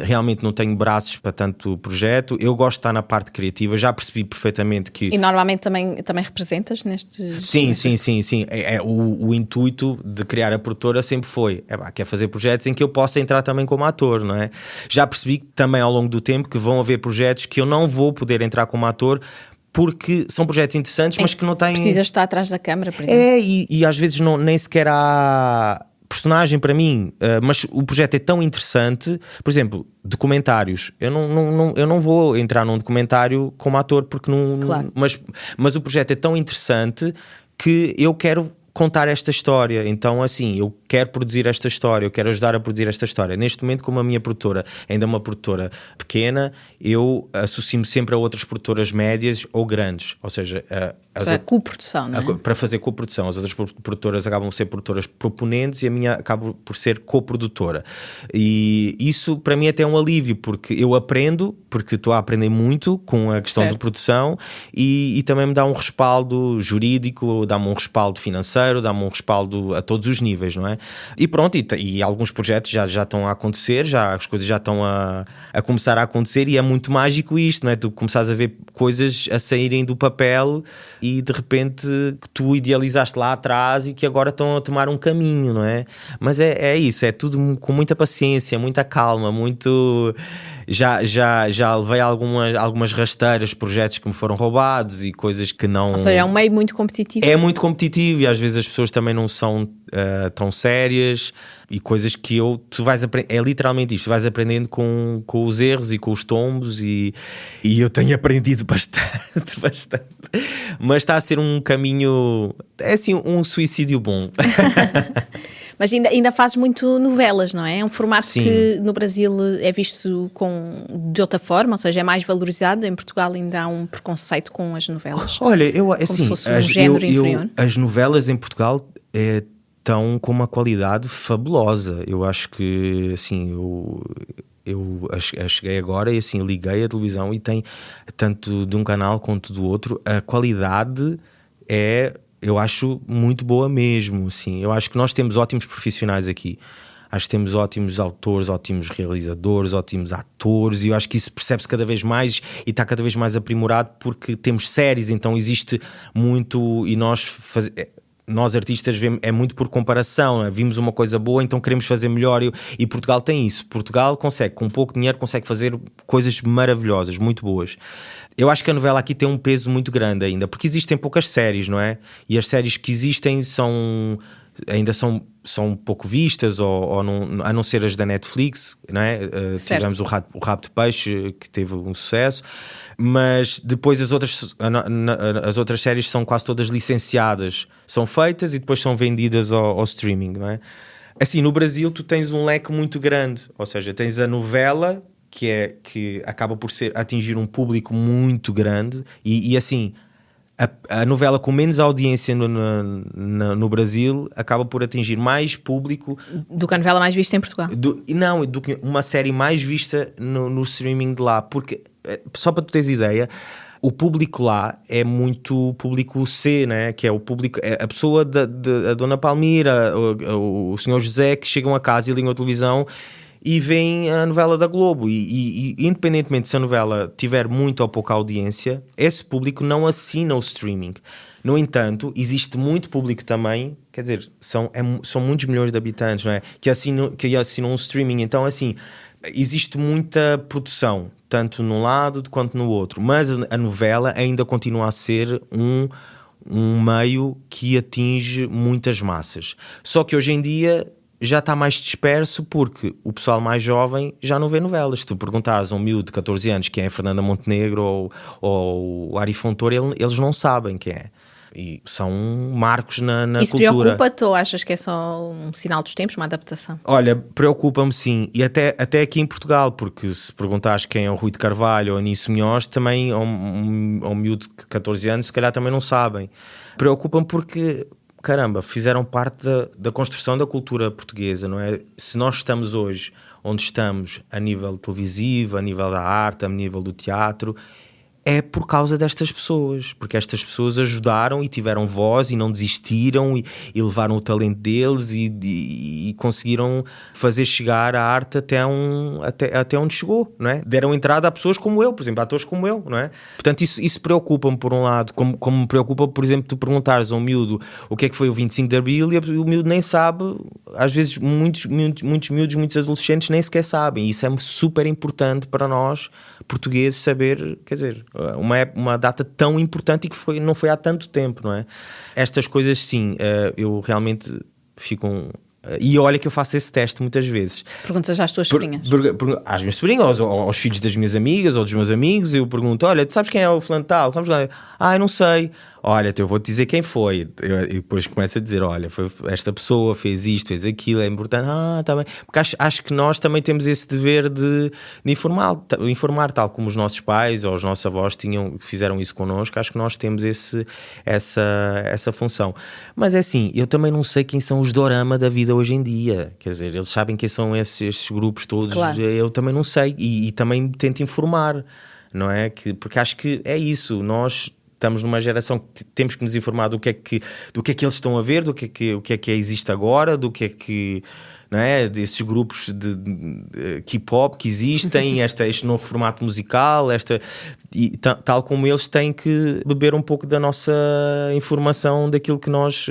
realmente não tenho braços para tanto projeto. Eu gosto de estar na parte criativa, já percebi perfeitamente que... E normalmente também representas nestes... Sim. O intuito de criar a produtora sempre foi, quer fazer projetos em que eu possa entrar também como ator, não é? Já percebi também ao longo do tempo que vão haver projetos que eu não vou poder entrar como ator, porque são projetos interessantes, mas que não têm... Precisas estar atrás da câmara, por exemplo. E às vezes nem sequer há personagem para mim, mas o projeto é tão interessante. Por exemplo, documentários. Eu não vou entrar num documentário como ator, porque não... Claro. Mas o projeto é tão interessante que eu quero contar esta história, então assim, eu quero produzir esta história, eu quero ajudar a produzir esta história. Neste momento, como a minha produtora ainda é uma produtora pequena, eu associo-me sempre a outras produtoras médias ou grandes, ou seja, a coprodução, não é? Para fazer coprodução. As outras produtoras acabam por ser produtoras proponentes e a minha acaba por ser coprodutora. E isso para mim até é um alívio, porque eu aprendo, porque estou a aprender muito com a questão de produção, e também me dá um respaldo jurídico, dá-me um respaldo financeiro, dá-me um respaldo a todos os níveis, não é? E pronto, e alguns projetos já estão a acontecer, as coisas já estão a começar a acontecer, e é muito mágico isto, não é? Tu começares a ver coisas a saírem do papel e de repente que tu idealizaste lá atrás e que agora estão a tomar um caminho, não é? Mas é isso, é tudo com muita paciência, muita calma, muito... Já levei algumas rasteiras, projetos que me foram roubados e coisas que não... Ou seja, é um meio muito competitivo. É muito competitivo, e às vezes as pessoas também não são tão sérias, e coisas que tu vais aprender, é literalmente isto, tu vais aprendendo com os erros e com os tombos, e eu tenho aprendido bastante, mas está a ser um caminho, é assim, um suicídio bom. Mas ainda fazes muito novelas, não é? É um formato Sim. que no Brasil é visto de outra forma, ou seja, é mais valorizado. Em Portugal ainda há um preconceito com as novelas. Olha, como se fosse um género inferior. As novelas em Portugal estão com uma qualidade fabulosa. Eu acho que, assim, eu cheguei agora e assim, liguei a televisão e tem, tanto de um canal quanto do outro, a qualidade eu acho muito boa mesmo, assim. Eu acho que nós temos ótimos profissionais aqui. Acho que temos ótimos autores, ótimos realizadores, ótimos atores, e eu acho que isso percebe-se cada vez mais e está cada vez mais aprimorado, porque temos séries, então existe muito, e nós artistas é muito por comparação, não é? Vimos uma coisa boa, então queremos fazer melhor, e Portugal tem isso. Portugal consegue, com pouco dinheiro, consegue fazer coisas maravilhosas, muito boas. Eu acho que a novela aqui tem um peso muito grande ainda, porque existem poucas séries, não é? E as séries que existem ainda são pouco vistas, ou não, a não ser as da Netflix, não é? Tivemos o Rabo de Peixe, que teve um sucesso, mas depois as outras séries são quase todas licenciadas, são feitas e depois são vendidas ao streaming, não é? Assim, no Brasil tu tens um leque muito grande, ou seja, tens a novela, que acaba por atingir um público muito grande, e assim, a novela com menos audiência no Brasil acaba por atingir mais público do que a novela mais vista em Portugal. Do que uma série mais vista no streaming de lá, porque, só para tu teres ideia, o público lá é muito público C, né? Que é o público, a pessoa a Dona Palmira, o Senhor José, que chegam a casa e ligam a televisão e veem a novela da Globo, e independentemente se a novela tiver muita ou pouca audiência, esse público não assina o streaming. No entanto, existe muito público também, quer dizer, são muitos milhões de habitantes, não é? Que assinam um streaming. Então, assim, existe muita produção, tanto num lado quanto no outro, mas a novela ainda continua a ser um meio que atinge muitas massas. Só que hoje em dia já está mais disperso, porque o pessoal mais jovem já não vê novelas. Se tu perguntares a um miúdo de 14 anos quem é Fernanda Montenegro ou o Ari Fontoura, eles não sabem quem é. E são marcos na Isso cultura. Isso preocupa-te ou achas que é só um sinal dos tempos, uma adaptação? Olha, preocupa-me sim, e até aqui em Portugal, porque se perguntares quem é o Rui de Carvalho ou Anísio Munhoz, também, ao miúdo de 14 anos, se calhar também não sabem. Preocupa-me porque, caramba, fizeram parte da construção da cultura portuguesa, não é? Se nós estamos hoje onde estamos, a nível televisivo, a nível da arte, a nível do teatro, é por causa destas pessoas, porque estas pessoas ajudaram e tiveram voz e não desistiram e levaram o talento deles e conseguiram fazer chegar a arte até onde chegou, não é? Deram entrada a pessoas como eu, por exemplo, a atores como eu, não é? Portanto, isso preocupa-me por um lado, como me preocupa, por exemplo, tu perguntares a um miúdo o que é que foi o 25 de Abril e o miúdo nem sabe, às vezes muitos miúdos, muitos adolescentes nem sequer sabem, e isso é super importante para nós, portugueses, saber, quer dizer, uma data tão importante e que não foi há tanto tempo, não é? Estas coisas, sim, eu realmente fico... E olha que eu faço esse teste muitas vezes. Perguntas às tuas sobrinhas? Às minhas sobrinhas, aos filhos das minhas amigas ou dos meus amigos, eu pergunto, olha, tu sabes quem é o fulano tal? Eu não sei. Olha, eu vou-te dizer quem foi. E depois começo a dizer, olha, foi esta pessoa, fez isto, fez aquilo, é importante. Tá bem. Porque acho que nós também temos esse dever de informar, tal como os nossos pais ou os nossos avós fizeram isso connosco. Acho que nós temos essa função. Mas é assim, eu também não sei quem são os dorama da vida hoje em dia. Quer dizer, eles sabem quem são esses grupos todos. Claro. Eu também não sei. E também tento informar, não é? Porque acho que é isso. Nós estamos numa geração que temos que nos informar do que é que eles estão a ver, do que é que existe agora, do que é que, não é, desses grupos de K-pop que existem, este novo formato musical, e tal como eles têm que beber um pouco da nossa informação daquilo que nós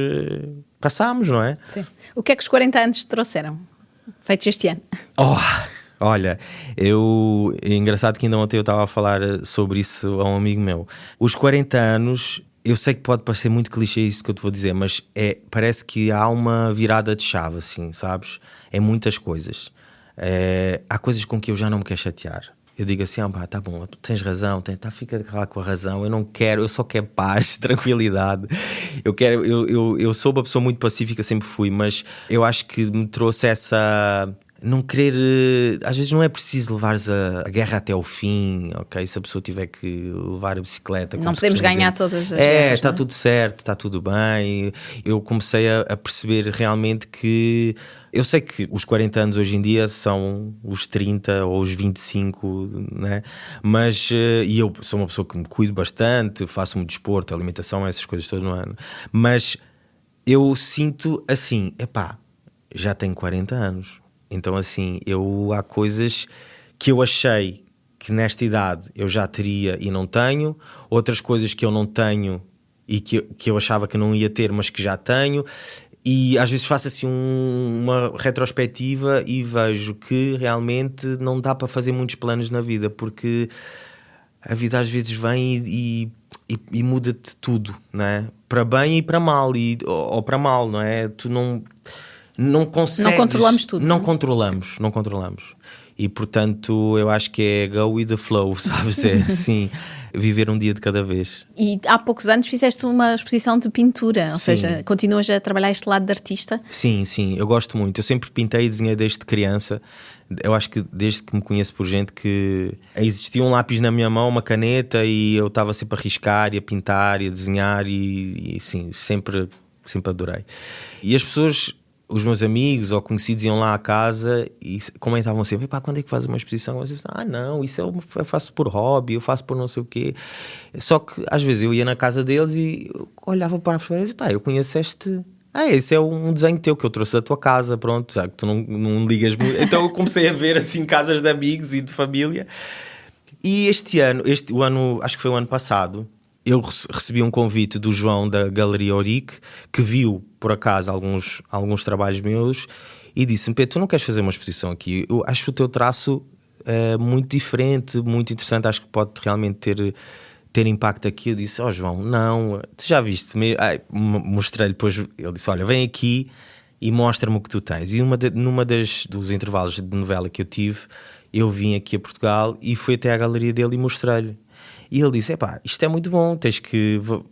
passamos, não é? Sim. O que é que os 40 anos te trouxeram, feitos este ano? Olha, é engraçado que ainda ontem eu estava a falar sobre isso a um amigo meu. Os 40 anos, eu sei que pode parecer muito clichê isso que eu te vou dizer, mas parece que há uma virada de chave, assim, sabes? É muitas coisas. Há coisas com que eu já não me quero chatear. Eu digo assim, tá bom, tens razão, fica lá com a razão, eu só quero paz, tranquilidade. Eu sou uma pessoa muito pacífica, sempre fui, mas eu acho que me trouxe essa... Não querer, às vezes não é preciso levares a guerra até ao fim, ok? Se a pessoa tiver que levar a bicicleta, não podemos ganhar todas as guerras, está tudo certo, está tudo bem. Eu comecei a perceber realmente que eu sei que os 40 anos hoje em dia são os 30 ou os 25, né? Mas e eu sou uma pessoa que me cuido bastante, faço muito desporto, alimentação, essas coisas todas no ano, mas eu sinto assim, já tenho 40 anos. Então, assim, há coisas que eu achei que nesta idade eu já teria e não tenho, outras coisas que eu não tenho e que eu achava que não ia ter, mas que já tenho, e às vezes faço assim uma retrospectiva e vejo que realmente não dá para fazer muitos planos na vida, porque a vida às vezes vem e muda-te tudo, não é? Para bem e para mal, ou para mal, não é? Tu não consegues... Não controlamos tudo. Não controlamos. E, portanto, eu acho que é go with the flow, sabes? É assim, viver um dia de cada vez. E há poucos anos fizeste uma exposição de pintura, ou seja, continuas a trabalhar este lado de artista? Sim, eu gosto muito. Eu sempre pintei e desenhei desde criança. Eu acho que desde que me conheço por gente que existia um lápis na minha mão, uma caneta, e eu estava sempre a riscar e a pintar e a desenhar e sim, sempre adorei. E as pessoas... Os meus amigos ou conhecidos iam lá à casa e comentavam sempre, quando é que fazes uma exposição? Eu disse, não, isso eu faço por hobby, eu faço por não sei o quê. Só que às vezes eu ia na casa deles e olhava para a pessoa e dizia, eu conheço este... esse é um desenho teu que eu trouxe da tua casa, pronto, já que tu não ligas muito. Então eu comecei a ver assim casas de amigos e de família. E o ano, acho que foi o ano passado, eu recebi um convite do João da Galeria Auric, que viu, por acaso, alguns trabalhos meus e disse-me, Pedro, tu não queres fazer uma exposição aqui? Eu acho o teu traço muito diferente, muito interessante, acho que pode realmente ter impacto aqui. Eu disse, João, não, tu já viste? Mostrei-lhe, depois ele disse, olha, vem aqui e mostra-me o que tu tens. E numa dos intervalos de novela que eu tive, eu vim aqui a Portugal e fui até à galeria dele e mostrei-lhe. E ele disse, isto é muito bom,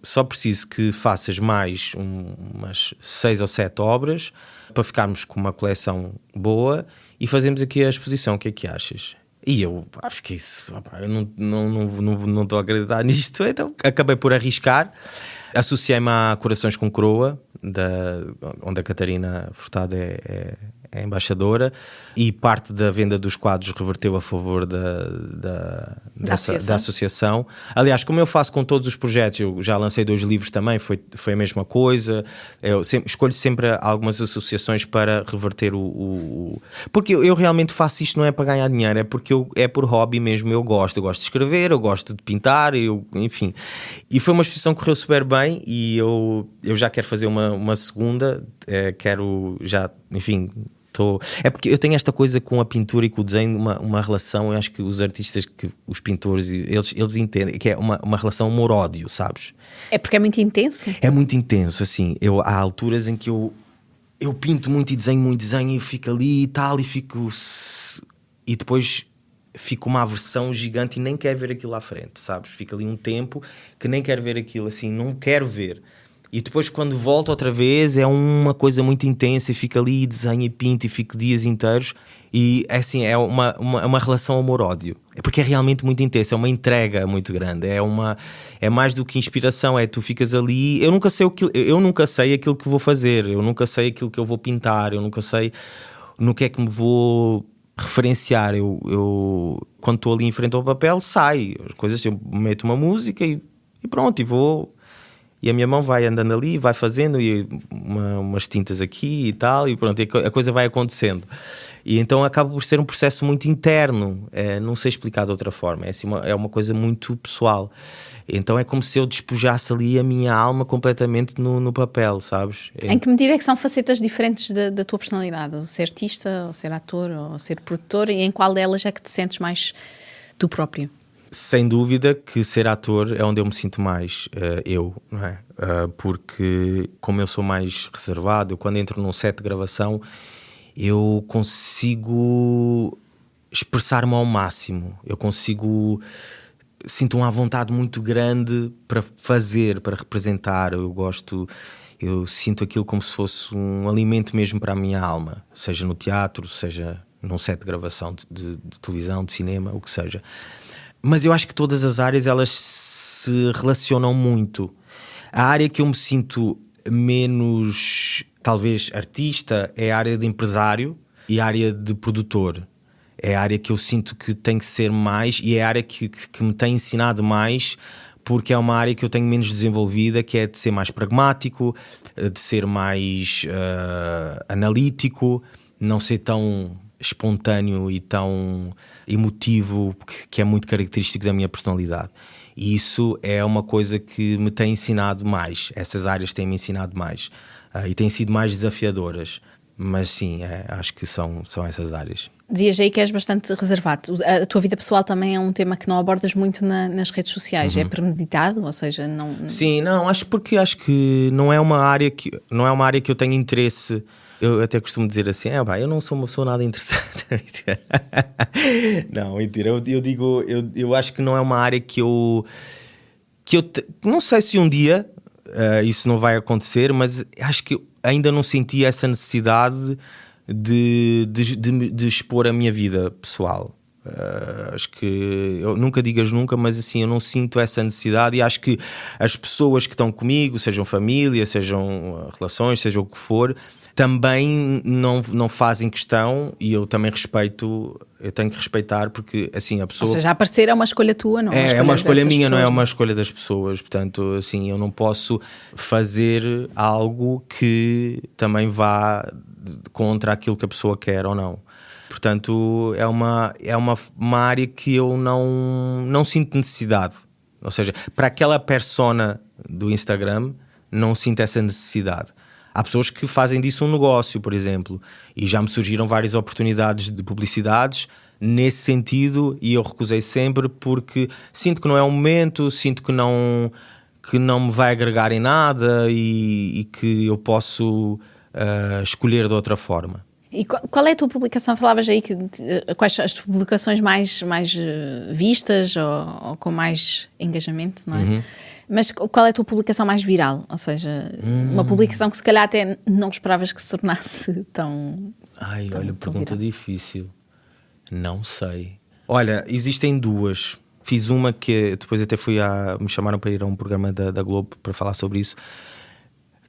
só preciso que faças mais umas 6 ou 7 obras para ficarmos com uma coleção boa e fazemos aqui a exposição, o que é que achas? E eu fiquei eu não estou a acreditar nisto, então acabei por arriscar. Associei-me a Corações com Coroa, onde a Catarina Furtado é embaixadora, e parte da venda dos quadros reverteu a favor da associação. Aliás, como eu faço com todos os projetos, eu já lancei 2 livros também, foi a mesma coisa. Eu escolho sempre algumas associações para reverter porque eu realmente faço isto não é para ganhar dinheiro, é porque é por hobby mesmo. Eu gosto de escrever, eu gosto de pintar, enfim. E foi uma exposição que correu super bem, e eu já quero fazer uma segunda, quero já, enfim... É porque eu tenho esta coisa com a pintura e com o desenho, uma relação. Eu acho que os artistas, os pintores, eles entendem que é uma relação amor-ódio, sabes? É porque é muito intenso? É muito intenso, assim. Há alturas em que eu pinto muito e desenho e fico ali e tal, e depois fico uma aversão gigante e nem quero ver aquilo à frente, sabes? Fico ali um tempo que nem quero ver aquilo, assim, não quero ver. E depois, quando volto outra vez, é uma coisa muito intensa, e fico ali e desenho e pinto e fico dias inteiros. E assim, é uma relação amor-ódio. É porque é realmente muito intensa, é uma entrega muito grande. É mais do que inspiração, tu ficas ali. Eu nunca sei aquilo que vou fazer, eu nunca sei aquilo que eu vou pintar, eu nunca sei no que é que me vou referenciar. Eu quando estou ali em frente ao papel, sai as coisas, eu meto uma música e pronto, e vou. E a minha mão vai andando ali, vai fazendo e umas tintas aqui e tal, e pronto, e a coisa vai acontecendo. E então acaba por ser um processo muito interno, não sei explicar de outra forma, é uma coisa muito pessoal. Então é como se eu despojasse ali a minha alma completamente no papel, sabes? Em que medida é que são facetas diferentes da tua personalidade? O ser artista, ou ser ator, ou ser produtor, e em qual delas é que te sentes mais tu próprio? Sem dúvida que ser ator é onde eu me sinto mais não é? Porque como eu sou mais reservado, eu quando entro num set de gravação eu consigo expressar-me ao máximo, sinto uma vontade muito grande para fazer, para representar. Eu sinto aquilo como se fosse um alimento mesmo para a minha alma, seja no teatro, seja num set de gravação de televisão, de cinema, o que seja. Mas eu acho que todas as áreas, elas se relacionam muito. A área que eu me sinto menos, talvez, artista é a área de empresário e a área de produtor. É a área que eu sinto que tem que ser mais, e é a área que me tem ensinado mais, porque é uma área que eu tenho menos desenvolvida, que é de ser mais pragmático, de ser mais analítico, não ser tão espontâneo e tão emotivo, que é muito característico da minha personalidade. E isso é uma coisa que me tem ensinado mais. Essas áreas têm-me ensinado mais e têm sido mais desafiadoras. Mas sim, acho que são essas áreas. Dizias aí que és bastante reservado. A tua vida pessoal também é um tema que não abordas muito nas redes sociais. É premeditado? Ou seja, não... Sim, não, acho que não é uma área que eu tenho interesse. Eu até costumo dizer assim, eu não sou uma pessoa nada interessante. Não, mentira. Eu acho que não é uma área que eu não sei se um dia isso não vai acontecer, mas acho que ainda não senti essa necessidade de expor a minha vida pessoal. Acho que eu nunca digas nunca, mas assim, eu não sinto essa necessidade, e acho que as pessoas que estão comigo, sejam família, sejam relações, seja o que for, também não fazem questão, e eu também respeito, eu tenho que respeitar, porque assim a pessoa... Ou seja, aparecer é uma escolha tua, não é uma escolha minha, pessoas, não é uma escolha das pessoas. Portanto, assim, eu não posso fazer algo que também vá contra aquilo que a pessoa quer ou não. Portanto, é uma área que eu não sinto necessidade. Ou seja, para aquela persona do Instagram, não sinto essa necessidade. Há pessoas que fazem disso um negócio, por exemplo, e já me surgiram várias oportunidades de publicidades nesse sentido, e eu recusei sempre porque sinto que não é o momento, sinto que não me vai agregar em nada, e que eu posso escolher de outra forma. E qual é a tua publicação? Falavas aí que quais são as publicações mais vistas ou com mais engajamento, não é? Uhum. Mas qual é a tua publicação mais viral? Ou seja, uma publicação que se calhar até não esperavas que se tornasse tão... Olha, pergunta difícil. Não sei. Olha, existem duas. Fiz uma que depois até me chamaram para ir a um programa da Globo para falar sobre isso,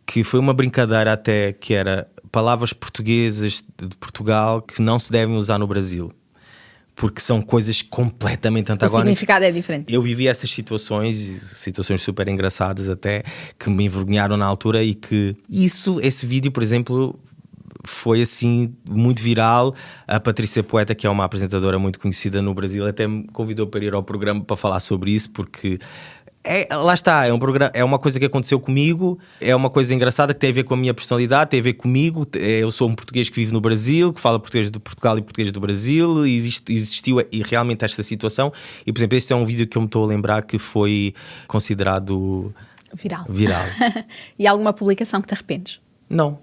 que foi uma brincadeira até, que era palavras portuguesas de Portugal que não se devem usar no Brasil, porque são coisas completamente antagónicas. O significado é diferente. Eu vivi essas situações super engraçadas até, que me envergonharam na altura, e que esse vídeo, por exemplo, foi assim muito viral. A Patrícia Poeta, que é uma apresentadora muito conhecida no Brasil, até me convidou para ir ao programa para falar sobre isso, porque lá está, é uma coisa que aconteceu comigo, é uma coisa engraçada que tem a ver com a minha personalidade, tem a ver comigo. Eu sou um português que vive no Brasil, que fala português de Portugal e português do Brasil, e existiu e realmente esta situação. E, por exemplo, este é um vídeo que eu me estou a lembrar que foi considerado viral. E alguma publicação que te arrependes? Não.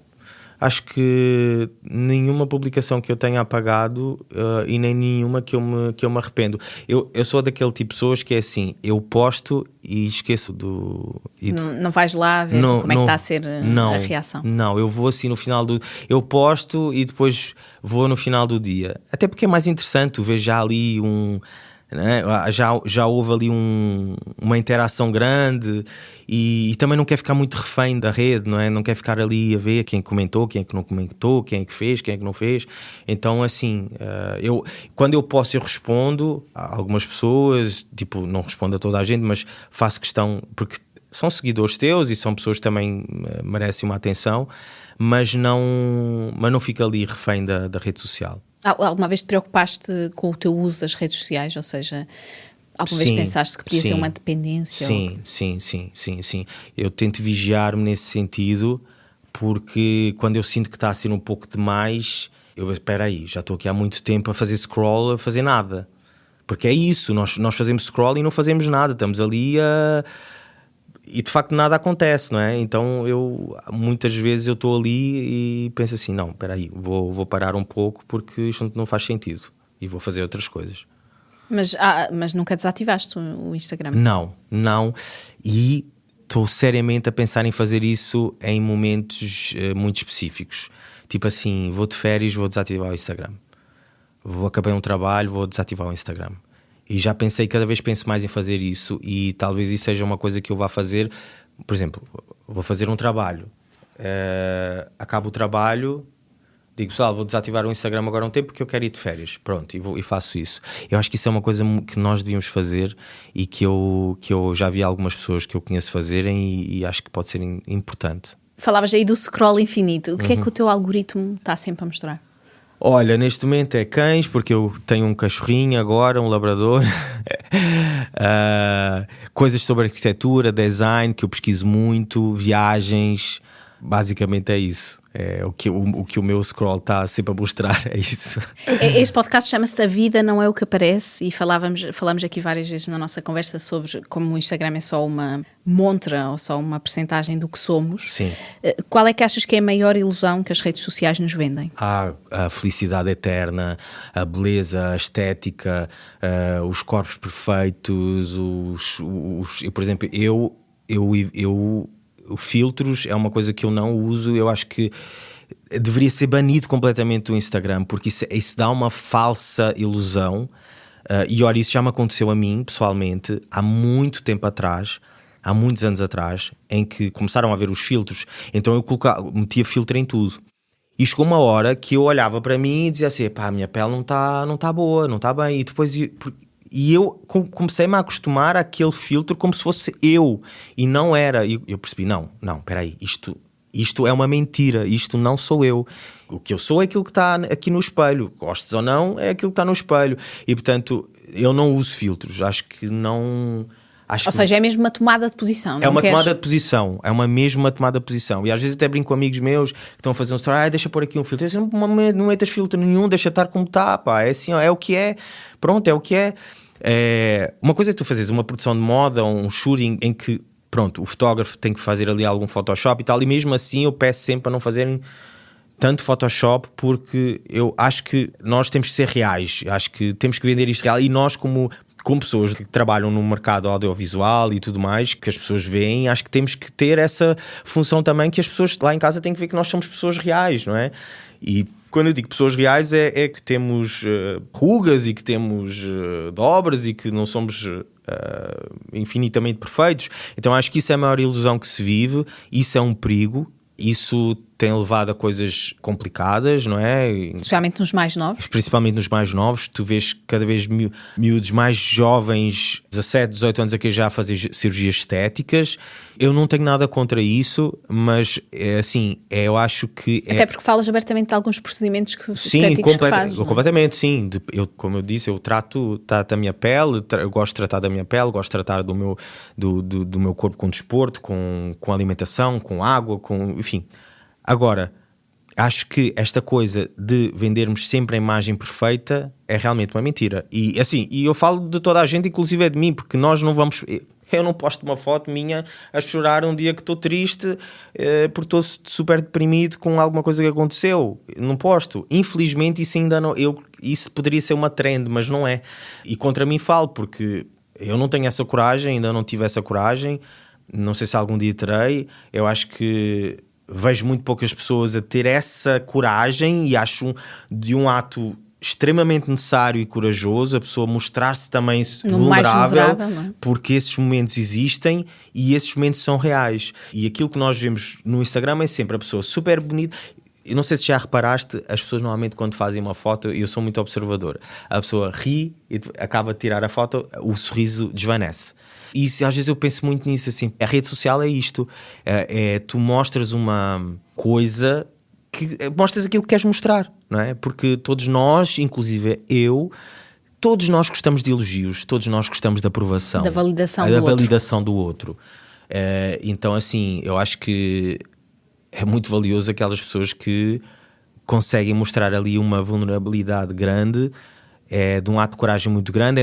Acho que nenhuma publicação que eu tenha apagado e nem nenhuma que eu me arrependo. Eu sou daquele tipo de pessoas que é assim, eu posto e esqueço do... Não vais lá ver como é que está a ser a reação? Não, eu vou assim no final do... Eu posto e depois vou no final do dia. Até porque é mais interessante ver já ali né? Já houve ali uma interação grande, e também não quer ficar muito refém da rede, não é? Não quer ficar ali a ver quem comentou, quem é que não comentou, quem é que fez, quem é que não fez. Então, assim, quando eu posso, eu respondo a algumas pessoas, tipo, não respondo a toda a gente, mas faço questão, porque são seguidores teus e são pessoas que também merecem uma atenção, mas não fico ali refém da rede social. Alguma vez te preocupaste com o teu uso das redes sociais? Ou seja, alguma vez pensaste que podia ser uma dependência? Sim. Eu tento vigiar-me nesse sentido, porque quando eu sinto que está a ser um pouco demais, espera aí, já estou aqui há muito tempo a fazer scroll, a fazer nada. Porque é isso, nós fazemos scroll e não fazemos nada, estamos ali e de facto nada acontece, não é? Então muitas vezes eu estou ali e penso assim, não, espera aí, vou parar um pouco, porque isto não faz sentido e vou fazer outras coisas. Mas nunca desativaste o Instagram? Não, e estou seriamente a pensar em fazer isso em momentos muito específicos, tipo assim, vou de férias, vou desativar o Instagram, acabei um trabalho, vou desativar o Instagram. E já pensei, cada vez penso mais em fazer isso, e talvez isso seja uma coisa que eu vá fazer. Por exemplo, vou fazer um trabalho, acabo o trabalho, digo, pessoal, vou desativar o Instagram agora um tempo porque eu quero ir de férias. Pronto, e faço isso. Eu acho que isso é uma coisa que nós devíamos fazer, e que eu já vi algumas pessoas que eu conheço fazerem, e acho que pode ser importante. Falavas aí do scroll infinito. O que é que o teu algoritmo está sempre a mostrar? Olha, neste momento é cães, porque eu tenho um cachorrinho agora, um labrador. Coisas sobre arquitetura, design, que eu pesquiso muito, viagens. Basicamente é isso. É o que o meu scroll está sempre a mostrar, é isso. Este podcast chama-se A Vida Não É O Que Aparece, e falamos aqui várias vezes na nossa conversa sobre como o Instagram é só uma montra ou só uma percentagem do que somos. Sim. Qual é que achas que é a maior ilusão que as redes sociais nos vendem? A felicidade eterna, a beleza, a estética, os corpos perfeitos, por exemplo, filtros é uma coisa que eu não uso. Eu acho que deveria ser banido completamente do Instagram, porque isso dá uma falsa ilusão. E olha, isso já me aconteceu a mim pessoalmente há muito tempo atrás, há muitos anos atrás, em que começaram a ver os filtros. Então eu metia filtro em tudo, e chegou uma hora que eu olhava para mim e dizia assim, pá, a minha pele não está boa, não está bem. E depois eu comecei-me a acostumar àquele filtro como se fosse eu, e não era. E eu percebi, não, espera aí, isto é uma mentira, isto não sou eu. O que eu sou é aquilo que está aqui no espelho, gostes ou não, é aquilo que está no espelho. E portanto, eu não uso filtros, acho que não... Ou seja, é mesmo uma tomada de posição. É uma tomada de posição, é uma mesma tomada de posição. E às vezes até brinco com amigos meus que estão a fazer um story, deixa pôr aqui um filtro. Eu disse, não metas filtro nenhum, deixa estar como está, pá. É assim, é o que é, pronto, é o que é. Uma coisa é tu fazes uma produção de moda ou um shooting em que, pronto, o fotógrafo tem que fazer ali algum Photoshop e tal, e mesmo assim eu peço sempre para não fazerem tanto Photoshop, porque eu acho que nós temos que ser reais, acho que temos que vender isto real, e nós como pessoas que trabalham no mercado audiovisual e tudo mais, que as pessoas veem, acho que temos que ter essa função também, que as pessoas lá em casa têm que ver que nós somos pessoas reais, não é? E quando eu digo pessoas reais é que temos rugas e que temos dobras e que não somos infinitamente perfeitos. Então acho que isso é a maior ilusão que se vive, isso é um perigo. Isso tem levado a coisas complicadas, não é? Principalmente nos mais novos. Principalmente nos mais novos. Tu vês cada vez miúdos mais jovens, 17, 18 anos, a que já fazem cirurgias estéticas. Eu não tenho nada contra isso, mas assim, eu acho que... Até porque falas abertamente de alguns procedimentos sim, estéticos que fazes. Completamente, sim. Como eu disse, eu trato da minha pele, eu gosto de tratar da minha pele, gosto de tratar do meu corpo com desporto, com alimentação, com água, enfim. Agora, acho que esta coisa de vendermos sempre a imagem perfeita é realmente uma mentira. E assim, eu falo de toda a gente, inclusive é de mim, porque nós não vamos... Eu não posto uma foto minha a chorar um dia que estou triste porque estou super deprimido com alguma coisa que aconteceu. Não posto. Infelizmente isso ainda não... Isso poderia ser uma trend, mas não é. E contra mim falo, porque eu não tenho essa coragem, ainda não tive essa coragem. Não sei se algum dia terei. Eu acho que vejo muito poucas pessoas a ter essa coragem, e acho de um ato extremamente necessário e corajoso a pessoa mostrar-se também vulnerável, porque esses momentos existem e esses momentos são reais. E aquilo que nós vemos no Instagram é sempre a pessoa super bonita. Eu não sei se já reparaste, as pessoas normalmente quando fazem uma foto, eu sou muito observador, a pessoa ri e acaba de tirar a foto, o sorriso desvanece. E às vezes eu penso muito nisso, assim, a rede social é isto, tu mostras uma coisa, mostras aquilo que queres mostrar, não é? Porque todos nós, inclusive todos nós gostamos de elogios, todos nós gostamos de aprovação, da validação do outro. Então assim, eu acho que é muito valioso aquelas pessoas que conseguem mostrar ali uma vulnerabilidade grande, de um ato de coragem muito grande,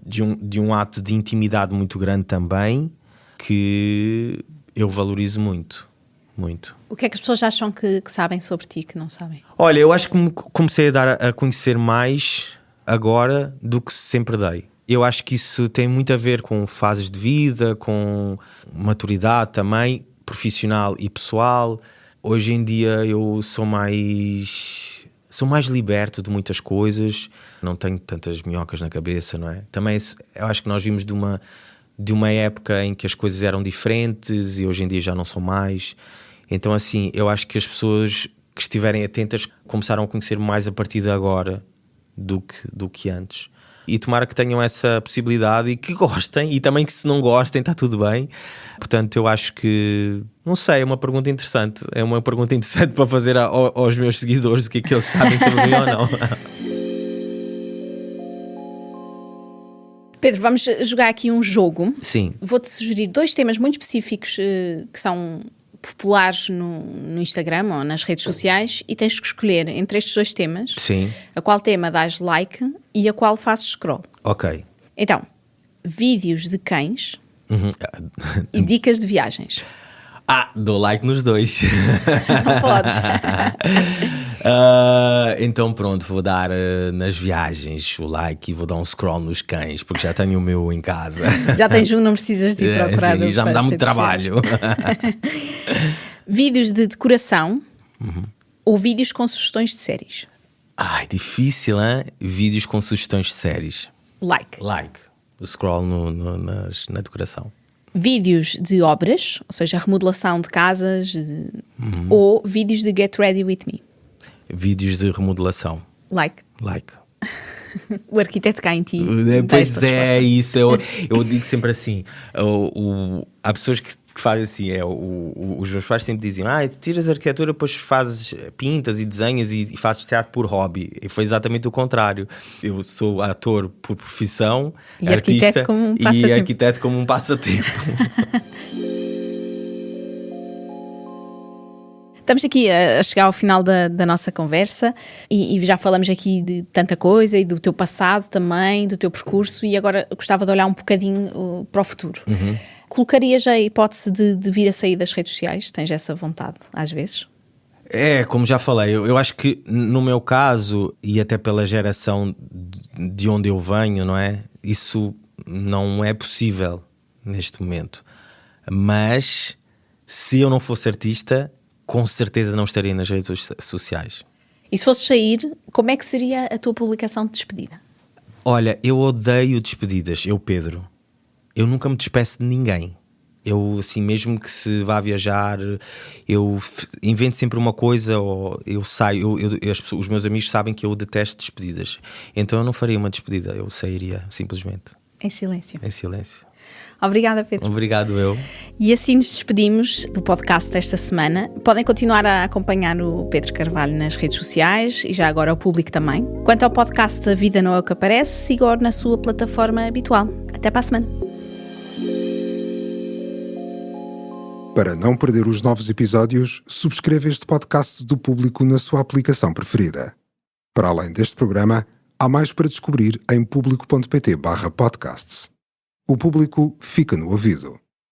de um ato de intimidade muito grande também, que eu valorizo muito, muito. O que é que as pessoas acham que sabem sobre ti, que não sabem? Olha, eu acho que me comecei a dar a conhecer mais agora do que sempre dei. Eu acho que isso tem muito a ver com fases de vida, com maturidade também, profissional e pessoal. Hoje em dia eu sou mais liberto de muitas coisas, não tenho tantas minhocas na cabeça, não é? Também eu acho que nós vimos de uma época em que as coisas eram diferentes e hoje em dia já não são mais. Então assim, eu acho que as pessoas que estiverem atentas começaram a conhecer mais a partir de agora do que antes. E tomara que tenham essa possibilidade e que gostem, e também que se não gostem está tudo bem. Portanto, eu acho que, não sei, é uma pergunta interessante. É uma pergunta interessante para fazer aos meus seguidores, o que é que eles sabem sobre mim ou não. Pedro, vamos jogar aqui um jogo. Sim. Vou-te sugerir 2 temas muito específicos que são populares no Instagram ou nas redes sociais, e tens que escolher entre estes 2 temas. Sim. A qual tema dás like e a qual fazes scroll. Ok. Então, vídeos de cães e dicas de viagens. Dou like nos 2. Não podes. Então pronto, vou dar nas viagens o like e vou dar um scroll nos cães, porque já tenho o meu em casa. Já tens um, não precisas de ir procurar. Sim, já me dá muito trabalho. Vídeos de decoração ou vídeos com sugestões de séries? Difícil, hein? Vídeos com sugestões de séries. Like. O scroll na decoração. Vídeos de obras, ou seja, remodelação de casas, ou vídeos de Get Ready With Me? Vídeos de remodelação. Like. O arquiteto cá em ti. Pois é, isso. Eu digo sempre assim. Há pessoas que fazem assim. Os meus pais sempre diziam: tu tiras a arquitetura, depois fazes pintas e desenhas e fazes teatro por hobby. E foi exatamente o contrário. Eu sou ator por profissão, e arquiteto como um passatempo. E arquiteto como um passatempo. Estamos aqui a chegar ao final da nossa conversa e já falamos aqui de tanta coisa e do teu passado também, do teu percurso, e agora gostava de olhar um bocadinho para o futuro. Colocarias a hipótese de vir a sair das redes sociais? Tens essa vontade, às vezes? Como já falei, eu acho que no meu caso, e até pela geração de onde eu venho, não é? Isso não é possível neste momento. Mas se eu não fosse artista, com certeza não estaria nas redes sociais. E se fosses sair, como é que seria a tua publicação de despedida? Olha, eu odeio despedidas, Pedro. Eu nunca me despeço de ninguém. Eu, assim, mesmo que se vá viajar, eu invento sempre uma coisa ou eu saio. Os meus amigos sabem que eu detesto despedidas. Então eu não faria uma despedida, eu sairia simplesmente. Em silêncio. Em silêncio. Obrigada, Pedro. Obrigado, eu. E assim nos despedimos do podcast desta semana. Podem continuar a acompanhar o Pedro Carvalho nas redes sociais e já agora ao público também. Quanto ao podcast A Vida Não É O Que Aparece, siga-o na sua plataforma habitual. Até para a semana. Para não perder os novos episódios, subscreva este podcast do Público na sua aplicação preferida. Para além deste programa, há mais para descobrir em público.pt/podcasts. O Público fica no ouvido.